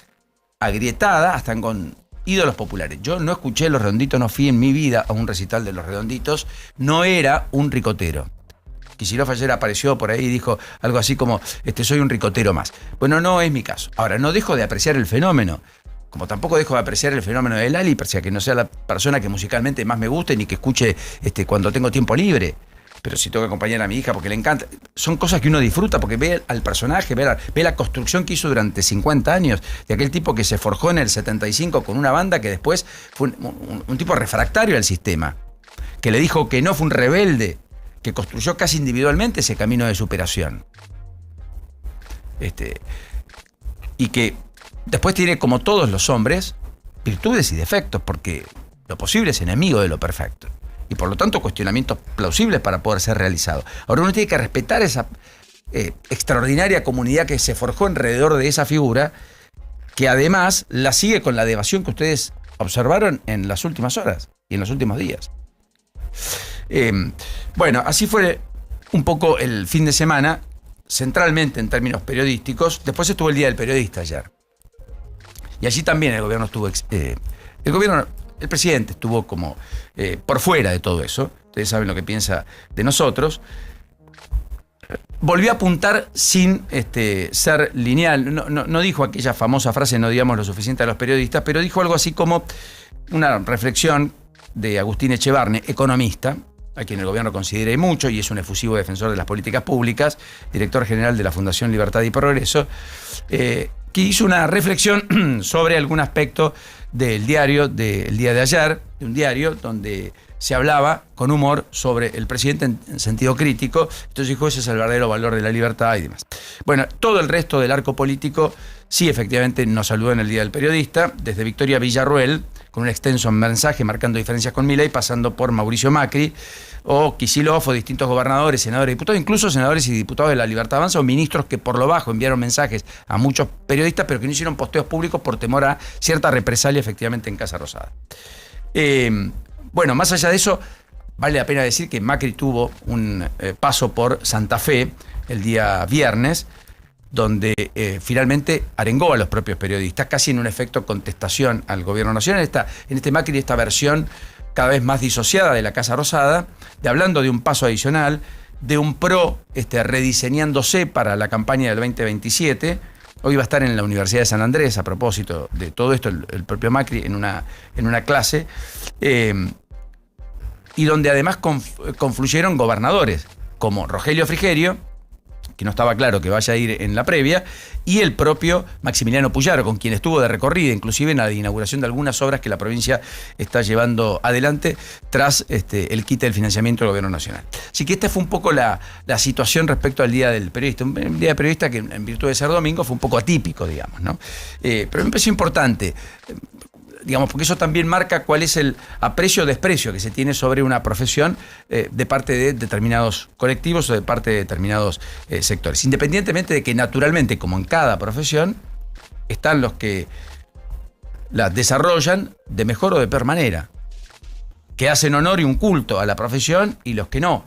agrietada hasta con ídolos populares. Yo no escuché Los Redonditos, no fui en mi vida a un recital de Los Redonditos, no era un ricotero. Kicillof ayer apareció por ahí y dijo algo así como, soy un ricotero más. Bueno, no es mi caso. Ahora, no dejo de apreciar el fenómeno, como tampoco dejo de apreciar el fenómeno de Lali, pese a que no sea la persona que musicalmente más me guste ni que escuche cuando tengo tiempo libre. Pero si tengo que acompañar a mi hija porque le encanta. Son cosas que uno disfruta porque ve al personaje, ve la construcción que hizo durante 50 años, de aquel tipo que se forjó en el 75 con una banda que después fue un tipo refractario al sistema, que le dijo que no, fue un rebelde, que construyó casi individualmente ese camino de superación. Y que después tiene, como todos los hombres, virtudes y defectos, porque lo posible es enemigo de lo perfecto. Y por lo tanto cuestionamientos plausibles para poder ser realizado. Ahora uno tiene que respetar esa extraordinaria comunidad que se forjó alrededor de esa figura, que además la sigue con la devoción que ustedes observaron en las últimas horas y en los últimos días. Bueno, así fue un poco el fin de semana, centralmente en términos periodísticos. Después estuvo el Día del Periodista ayer. Y allí también el gobierno estuvo... el presidente estuvo como por fuera de todo eso. Ustedes saben lo que piensa de nosotros. Volvió a apuntar sin ser lineal. No dijo aquella famosa frase, no digamos lo suficiente a los periodistas, pero dijo algo así como una reflexión de Agustín Echevarne, economista, a quien el gobierno considera y mucho, y es un efusivo defensor de las políticas públicas, director general de la Fundación Libertad y Progreso, que hizo una reflexión sobre algún aspecto del diario del día de ayer, de un diario donde se hablaba con humor sobre el presidente en sentido crítico. Entonces dijo, ese es el verdadero valor de la libertad y demás. Bueno, todo el resto del arco político sí efectivamente nos saludó en el Día del Periodista, desde Victoria Villarruel, con un extenso mensaje marcando diferencias con Milei, pasando por Mauricio Macri, o Kicillof, o distintos gobernadores, senadores, diputados, incluso senadores y diputados de la Libertad Avanza, o ministros que por lo bajo enviaron mensajes a muchos periodistas, pero que no hicieron posteos públicos por temor a cierta represalia efectivamente en Casa Rosada. Bueno, más allá de eso, vale la pena decir que Macri tuvo un paso por Santa Fe el día viernes, donde finalmente arengó a los propios periodistas, casi en un efecto contestación al gobierno nacional. En este Macri, esta versión cada vez más disociada de la Casa Rosada, hablando de un paso adicional, de un PRO rediseñándose para la campaña del 2027. Hoy va a estar en la Universidad de San Andrés, a propósito de todo esto, el propio Macri en una clase, y donde además confluyeron gobernadores, como Rogelio Frigerio, que no estaba claro que vaya a ir en la previa, y el propio Maximiliano Puyaro, con quien estuvo de recorrida, inclusive en la inauguración de algunas obras que la provincia está llevando adelante tras el quite del financiamiento del gobierno nacional. Así que esta fue un poco la situación respecto al Día del Periodista. Un Día del Periodista que, en virtud de ser domingo, fue un poco atípico, digamos, ¿no? Pero me pareció importante, digamos, porque eso también marca cuál es el aprecio o desprecio que se tiene sobre una profesión de parte de determinados colectivos o de parte de determinados sectores. Independientemente de que, naturalmente, como en cada profesión, están los que la desarrollan de mejor o de peor manera, que hacen honor y un culto a la profesión, y los que no.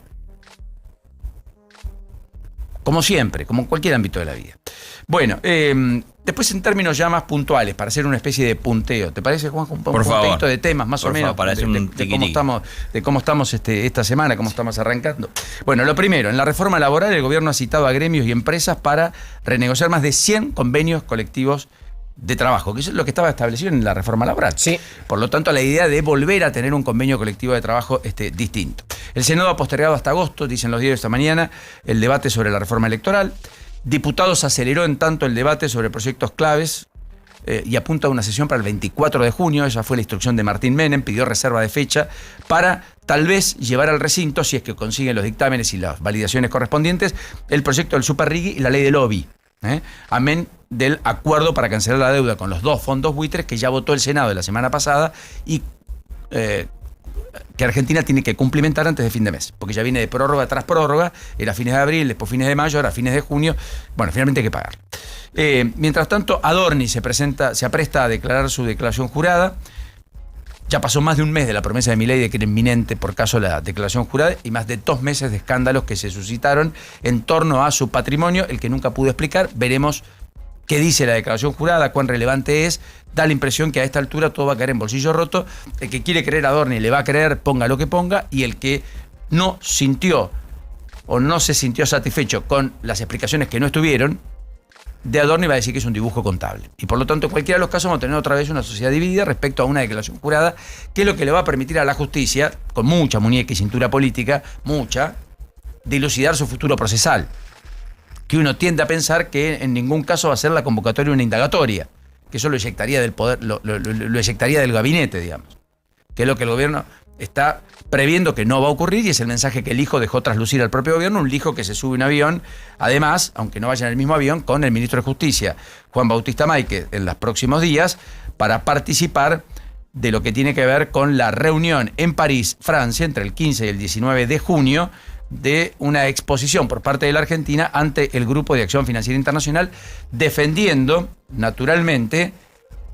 Como siempre, como en cualquier ámbito de la vida. Bueno, después en términos ya más puntuales, para hacer una especie de punteo, ¿te parece, Juan? Un punteito de temas más o menos, para hacer de cómo estamos esta semana, cómo estamos arrancando. Bueno, lo primero, en la reforma laboral el gobierno ha citado a gremios y empresas para renegociar más de 100 convenios colectivos de trabajo, que eso es lo que estaba establecido en la reforma laboral. Sí. Por lo tanto, la idea de volver a tener un convenio colectivo de trabajo distinto. El Senado ha postergado hasta agosto, dicen los diarios esta mañana, el debate sobre la reforma electoral. Diputados aceleró en tanto el debate sobre proyectos claves y apunta a una sesión para el 24 de junio. Esa fue la instrucción de Martín Menem, pidió reserva de fecha para tal vez llevar al recinto, si es que consiguen los dictámenes y las validaciones correspondientes, el proyecto del Super Rigui y la ley del OBI. Amén del acuerdo para cancelar la deuda con los dos fondos buitres que ya votó el Senado la semana pasada y que Argentina tiene que cumplimentar antes de fin de mes, porque ya viene de prórroga tras prórroga, era fines de abril, después fines de mayo, ahora fines de junio. Bueno, finalmente hay que pagar. Mientras tanto, Adorni se apresta a declarar su declaración jurada. Ya pasó más de un mes de la promesa de Milei de que era inminente por caso la declaración jurada, y más de 2 meses de escándalos que se suscitaron en torno a su patrimonio, el que nunca pudo explicar. Veremos qué dice la declaración jurada, cuán relevante es. Da la impresión que a esta altura todo va a caer en bolsillo roto. El que quiere creer a Adorni le va a creer, ponga lo que ponga, y el que no sintió o no se sintió satisfecho con las explicaciones que no estuvieron de Adorni va a decir que es un dibujo contable. Y por lo tanto, en cualquiera de los casos vamos a tener otra vez una sociedad dividida respecto a una declaración jurada, que es lo que le va a permitir a la justicia, con mucha muñeca y cintura política, dilucidar su futuro procesal. Que uno tiende a pensar que en ningún caso va a ser la convocatoria una indagatoria, que eso lo eyectaría del poder, lo eyectaría del gabinete, digamos. Que es lo que el gobierno está previendo que no va a ocurrir, y es el mensaje que el hijo dejó traslucir al propio gobierno, un hijo que se sube a un avión, además, aunque no vaya en el mismo avión, con el ministro de Justicia, Juan Bautista Maike, en los próximos días, para participar de lo que tiene que ver con la reunión en París, Francia, entre el 15 y el 19 de junio, de una exposición por parte de la Argentina ante el Grupo de Acción Financiera Internacional, defendiendo, naturalmente,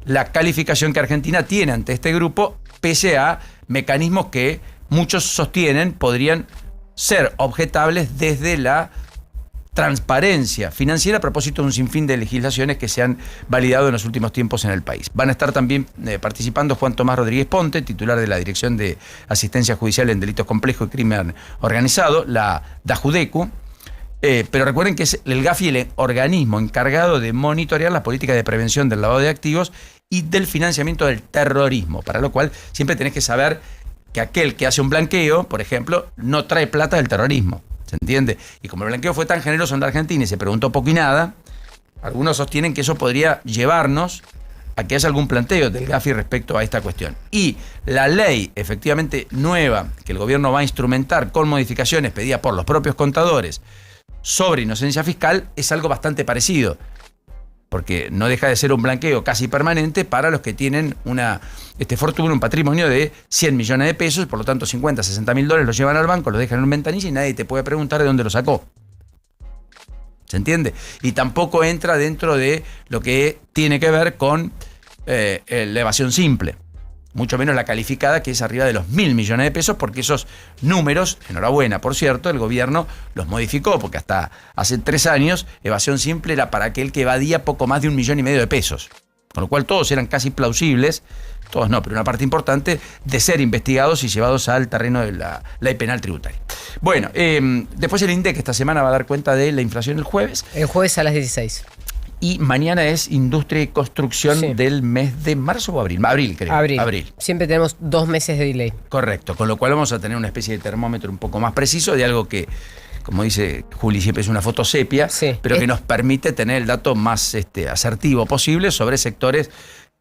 la calificación que Argentina tiene ante este grupo, pese a mecanismos que muchos sostienen podrían ser objetables desde la transparencia financiera a propósito de un sinfín de legislaciones que se han validado en los últimos tiempos en el país. Van a estar también participando Juan Tomás Rodríguez Ponte, titular de la Dirección de Asistencia Judicial en Delitos Complejos y Crimen Organizado, la DAJUDECU. Pero recuerden que es el GAFI el organismo encargado de monitorear las políticas de prevención del lavado de activos y del financiamiento del terrorismo, para lo cual siempre tenés que saber que aquel que hace un blanqueo, por ejemplo, no trae plata del terrorismo. ¿Se entiende? Y como el blanqueo fue tan generoso en la Argentina y se preguntó poco y nada, algunos sostienen que eso podría llevarnos a que haya algún planteo del GAFI respecto a esta cuestión. Y la ley, efectivamente nueva, que el gobierno va a instrumentar con modificaciones pedidas por los propios contadores sobre inocencia fiscal, es algo bastante parecido. Porque no deja de ser un blanqueo casi permanente para los que tienen una fortuna, un patrimonio de 100 millones de pesos, por lo tanto 50, 60 mil dólares los llevan al banco, los dejan en un ventanilla y nadie te puede preguntar de dónde lo sacó. ¿Se entiende? Y tampoco entra dentro de lo que tiene que ver con la evasión simple. Mucho menos la calificada, que es arriba de los 1.000 millones de pesos, porque esos números, enhorabuena, por cierto, el gobierno los modificó, porque hasta hace 3 años evasión simple era para aquel que evadía poco más de 1,5 millones de pesos. Con lo cual todos eran casi plausibles, todos no, pero una parte importante, de ser investigados y llevados al terreno de la ley penal tributaria. Bueno, después el INDEC esta semana va a dar cuenta de la inflación el jueves. El jueves a las 16. Y mañana es industria y construcción del mes de marzo o abril. Abril, creo. Abril. Siempre tenemos 2 meses de delay. Correcto, con lo cual vamos a tener una especie de termómetro un poco más preciso de algo que, como dice Juli, siempre es una foto sepia, pero que nos permite tener el dato más asertivo posible sobre sectores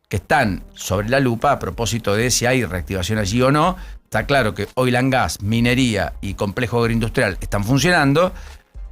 que están sobre la lupa a propósito de si hay reactivación allí o no. Está claro que oil and gas, minería y complejo agroindustrial están funcionando.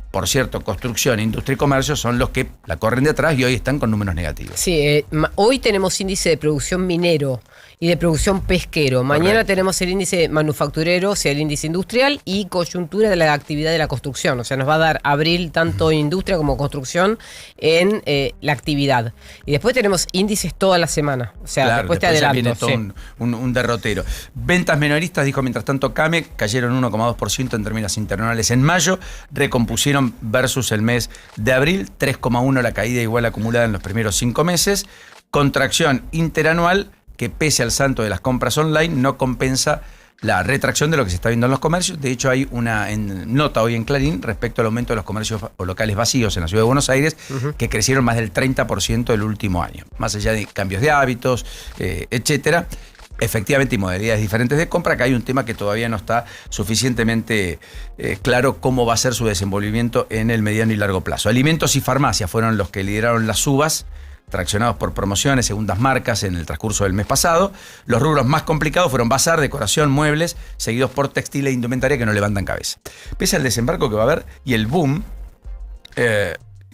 Por cierto, construcción, industria y comercio son los que la corren de atrás y hoy están con números negativos. Sí, hoy tenemos índice de producción minero y de producción pesquero. Mañana tenemos el índice manufacturero, o sea, el índice industrial y coyuntura de la actividad de la construcción. O sea, nos va a dar abril tanto industria como construcción en la actividad. Y después tenemos índices toda la semana. O sea, después te adelanto. Viene todo un derrotero. Ventas minoristas, dijo mientras tanto Came, cayeron 1,2% en términos interanuales en mayo, recompusieron versus el mes de abril, 3,1% la caída igual acumulada en los primeros 5 meses. Contracción interanual que pese al santo de las compras online no compensa la retracción de lo que se está viendo en los comercios. De hecho, hay una nota hoy en Clarín respecto al aumento de los comercios o locales vacíos en la ciudad de Buenos Aires, que crecieron más del 30% el último año. Más allá de cambios de hábitos, etcétera. Efectivamente, y modalidades diferentes de compra, que hay un tema que todavía no está suficientemente claro cómo va a ser su desenvolvimiento en el mediano y largo plazo. Alimentos y farmacias fueron los que lideraron las subas, traccionados por promociones, segundas marcas en el transcurso del mes pasado. Los rubros más complicados fueron bazar, decoración, muebles, seguidos por textil e indumentaria que no levantan cabeza. Pese al desembarco que va a haber y el boom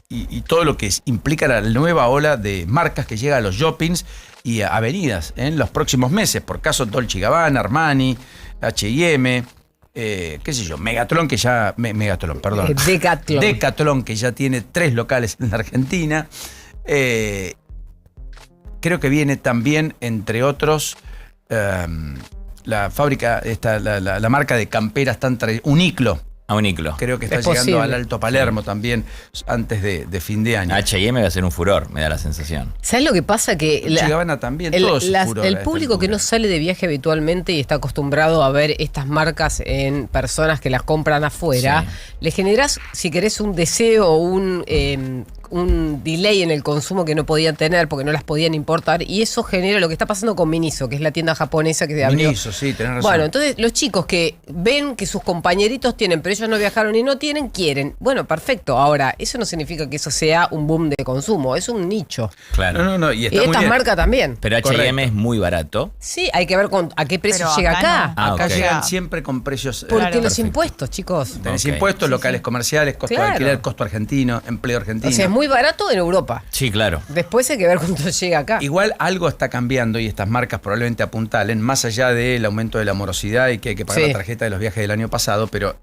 y todo lo que implica la nueva ola de marcas que llega a los shoppings y a avenidas en los próximos meses, por caso Dolce & Gabbana, Armani, H&M, qué sé yo, Decathlon, que ya tiene 3 locales en la Argentina. Creo que viene también, entre otros, la fábrica, la marca de camperas tan Uniclo. Uniclo. Creo que está llegando al Alto Palermo también antes de fin de año. H&M va a ser un furor, me da la sensación. ¿Sabes lo que pasa? Que también, el público que no sale de viaje habitualmente y está acostumbrado a ver estas marcas en personas que las compran afuera, le generás, si querés, un deseo o un delay en el consumo que no podían tener porque no las podían importar, y eso genera lo que está pasando con Miniso, que es la tienda japonesa que abrió. Miniso, sí, tenés razón. Bueno, entonces los chicos que ven que sus compañeritos tienen, pero ellos no viajaron y no tienen, quieren. Bueno, perfecto. Ahora, eso no significa que eso sea un boom de consumo, es un nicho. Claro. No, y estas marcas también. Pero H&M es muy barato. Sí, hay que ver a qué precio llega acá. Acá llegan siempre con precios. Porque los impuestos, chicos. Tenés impuestos, locales comerciales, costo de alquiler, costo argentino, empleo argentino. O sea, es muy barato en Europa. Sí, claro. Después hay que ver cuánto llega acá. Igual algo está cambiando y estas marcas probablemente apuntalen, más allá del aumento de la morosidad y que hay que pagar la tarjeta de los viajes del año pasado, pero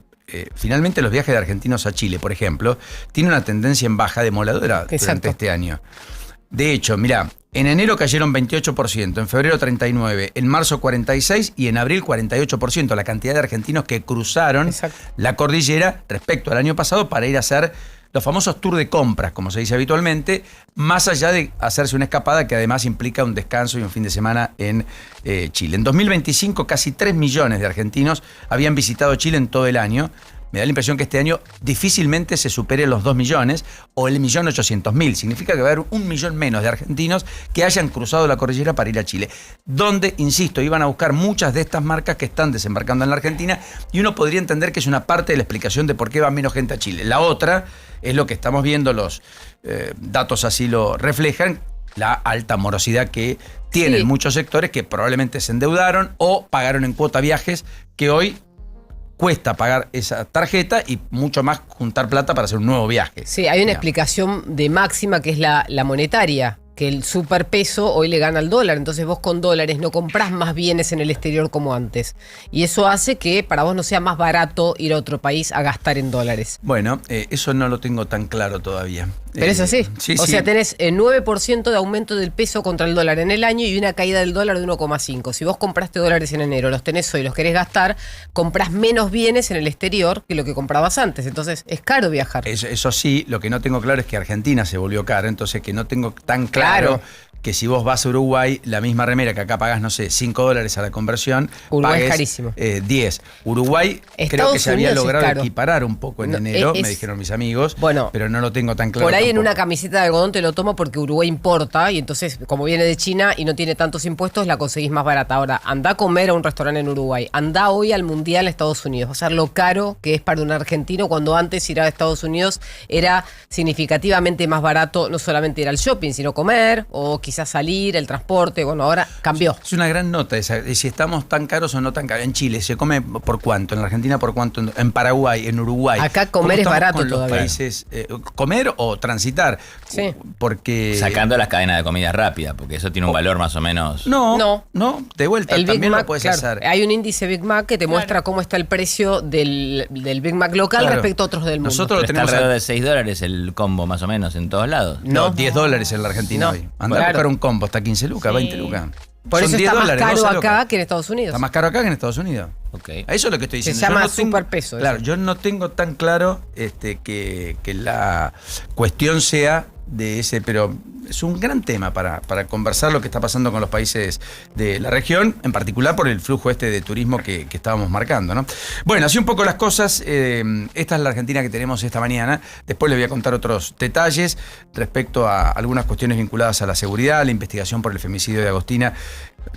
finalmente los viajes de argentinos a Chile, por ejemplo, tienen una tendencia en baja demoledora durante este año. De hecho, mirá, en enero cayeron 28%, en febrero 39%, en marzo 46% y en abril 48%, la cantidad de argentinos que cruzaron la cordillera respecto al año pasado para ir a hacer los famosos tours de compras, como se dice habitualmente, más allá de hacerse una escapada que además implica un descanso y un fin de semana en Chile. En 2025 casi 3 millones de argentinos habían visitado Chile en todo el año. Me da la impresión que este año difícilmente se supere los 2 millones o el 1.800.000. Significa que va a haber 1 millón menos de argentinos que hayan cruzado la cordillera para ir a Chile. Donde, insisto, iban a buscar muchas de estas marcas que están desembarcando en la Argentina y uno podría entender que es una parte de la explicación de por qué va menos gente a Chile. La otra es lo que estamos viendo, los datos así lo reflejan, la alta morosidad que tienen muchos sectores que probablemente se endeudaron o pagaron en cuota viajes que hoy cuesta pagar esa tarjeta y mucho más juntar plata para hacer un nuevo viaje. Sí, hay una explicación de máxima que es la monetaria, que el superpeso hoy le gana al dólar, entonces vos con dólares no comprás más bienes en el exterior como antes. Y eso hace que para vos no sea más barato ir a otro país a gastar en dólares. Bueno, eso no lo tengo tan claro todavía. Pero es así. Sí, o sea, tenés 9% de aumento del peso contra el dólar en el año y una caída del dólar de 1,5. Si vos compraste dólares en enero, los tenés hoy, los querés gastar, comprás menos bienes en el exterior que lo que comprabas antes. Entonces es caro viajar. Eso sí, lo que no tengo claro es que Argentina se volvió cara, entonces que no tengo tan claro que si vos vas a Uruguay, la misma remera que acá pagás, no sé, $5 a la conversión, Uruguay pagues, es carísimo. 10. Uruguay creo que se había logrado equiparar un poco en enero, me dijeron mis amigos, pero no lo tengo tan claro. Por ahí tampoco. en una camiseta de algodón te lo tomo porque Uruguay importa y entonces, como viene de China y no tiene tantos impuestos, la conseguís más barata. Ahora, andá a comer a un restaurante en Uruguay, andá hoy al Mundial a Estados Unidos. Va a ser lo caro que es para un argentino cuando antes ir a Estados Unidos era significativamente más barato, no solamente ir al shopping, sino comer o quizás salir, el transporte. Bueno, ahora cambió. Es una gran nota esa, si estamos tan caros o no tan caros. En Chile se come por cuánto, en la Argentina por cuánto, en Paraguay, en Uruguay. Acá comer es barato con todavía. Los países, comer o transitar. Sí. Porque sacando las cadenas de comida rápida, porque eso tiene un valor más o menos. No, de vuelta el también Big Mac, lo puedes claro, hacer. Hay un índice Big Mac que te muestra cómo está el precio del Big Mac local respecto a otros del mundo. Nosotros lo tenemos alrededor de $6 el combo más o menos en todos lados. No, $10 en la Argentina hoy. Andá a buscar un combo, está 15 lucas, 20 lucas. Por eso está más caro acá que en Estados Unidos. Está más caro acá que en Estados Unidos. Okay. Eso es lo que estoy diciendo. Se llama superpeso. Claro, yo no tengo tan claro que la cuestión sea de ese, pero es un gran tema para conversar lo que está pasando con los países de la región, en particular por el flujo de turismo que estábamos marcando, ¿no? Bueno, así un poco las cosas. Esta es la Argentina que tenemos esta mañana. Después les voy a contar otros detalles respecto a algunas cuestiones vinculadas a la seguridad, la investigación por el femicidio de Agostina,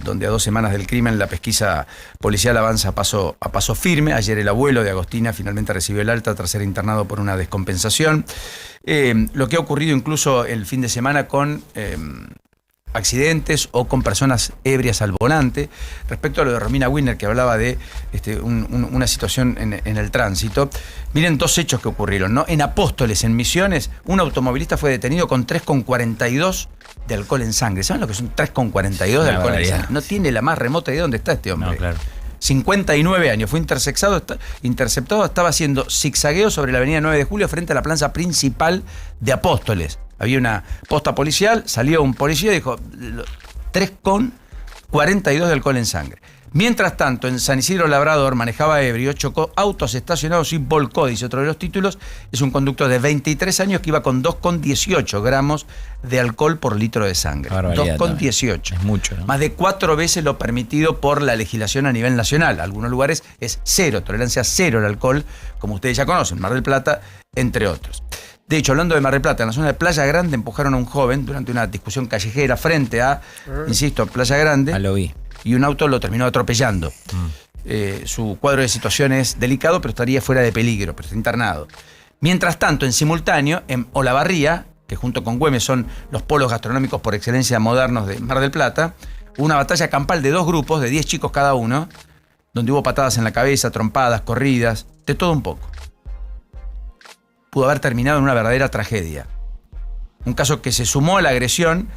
donde a 2 semanas del crimen la pesquisa policial avanza a paso firme. Ayer el abuelo de Agostina finalmente recibió el alta tras ser internado por una descompensación. Lo que ha ocurrido incluso el fin de semana con accidentes o con personas ebrias al volante. Respecto a lo de Romina Winner, que hablaba de una situación en el tránsito, miren 2 hechos que ocurrieron, ¿no? En Apóstoles, en Misiones, un automovilista fue detenido con 3,42 de alcohol en sangre. ¿Saben lo que son 3,42 de alcohol en sangre? No tiene la más remota idea de dónde está este hombre. No, claro. 59 años, fue interceptado, estaba haciendo zigzagueo sobre la avenida 9 de Julio frente a la plaza principal de Apóstoles. Había una posta policial, salió un policía y dijo 3,42 de alcohol en sangre. Mientras tanto, en San Isidro Labrador manejaba ebrio, chocó autos estacionados y volcó, dice otro de los títulos. Es un conductor de 23 años que iba con 2,18 gramos de alcohol por litro de sangre. 2,18. Es mucho, ¿no? Más de 4 veces lo permitido por la legislación a nivel nacional. Algunos lugares es 0, tolerancia 0 al alcohol, como ustedes ya conocen, Mar del Plata, entre otros. De hecho, hablando de Mar del Plata, en la zona de Playa Grande empujaron a un joven durante una discusión callejera frente a, insisto, Playa Grande. Lo vi. Y un auto lo terminó atropellando. Su cuadro de situación es delicado, pero estaría fuera de peligro, pero está internado. Mientras tanto, en simultáneo, en Olavarría, que junto con Güemes son los polos gastronómicos por excelencia modernos de Mar del Plata, hubo una batalla campal de 2 grupos, de 10 chicos cada uno, donde hubo patadas en la cabeza, trompadas, corridas, de todo un poco. Pudo haber terminado en una verdadera tragedia. Un caso que se sumó a la agresión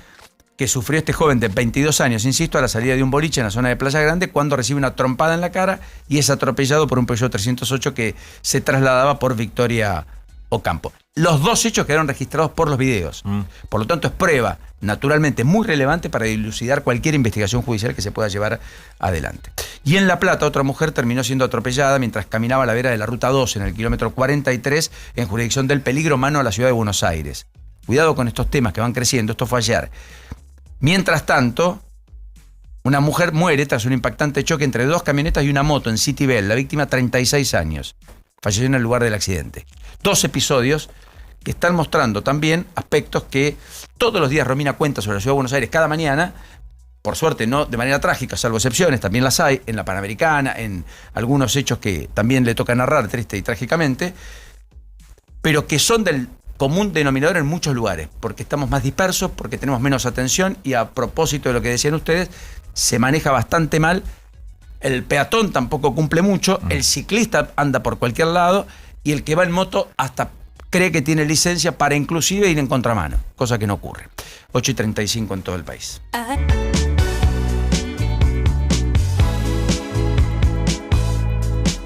que sufrió este joven de 22 años, insisto, a la salida de un boliche en la zona de Playa Grande, cuando recibe una trompada en la cara y es atropellado por un Peugeot 308 que se trasladaba por Victoria Ocampo. Los 2 hechos quedaron registrados por los videos. Por lo tanto, es prueba, naturalmente, muy relevante para dilucidar cualquier investigación judicial que se pueda llevar adelante. Y en La Plata, otra mujer terminó siendo atropellada mientras caminaba a la vera de la Ruta 2 en el kilómetro 43 en jurisdicción del peligro humano a la ciudad de Buenos Aires. Cuidado con estos temas que van creciendo, esto fue ayer. Mientras tanto, una mujer muere tras un impactante choque entre 2 camionetas y una moto en City Bell. La víctima, 36 años. Falleció en el lugar del accidente. 2 episodios que están mostrando también aspectos que todos los días Romina cuenta sobre la ciudad de Buenos Aires cada mañana, por suerte no de manera trágica, salvo excepciones, también las hay, en la Panamericana, en algunos hechos que también le toca narrar triste y trágicamente, pero que son del común denominador en muchos lugares, porque estamos más dispersos, porque tenemos menos atención y a propósito de lo que decían ustedes, se maneja bastante mal, el peatón tampoco cumple mucho, el ciclista anda por cualquier lado y el que va en moto hasta cree que tiene licencia para inclusive ir en contramano, cosa que no ocurre. 8:35 en todo el país.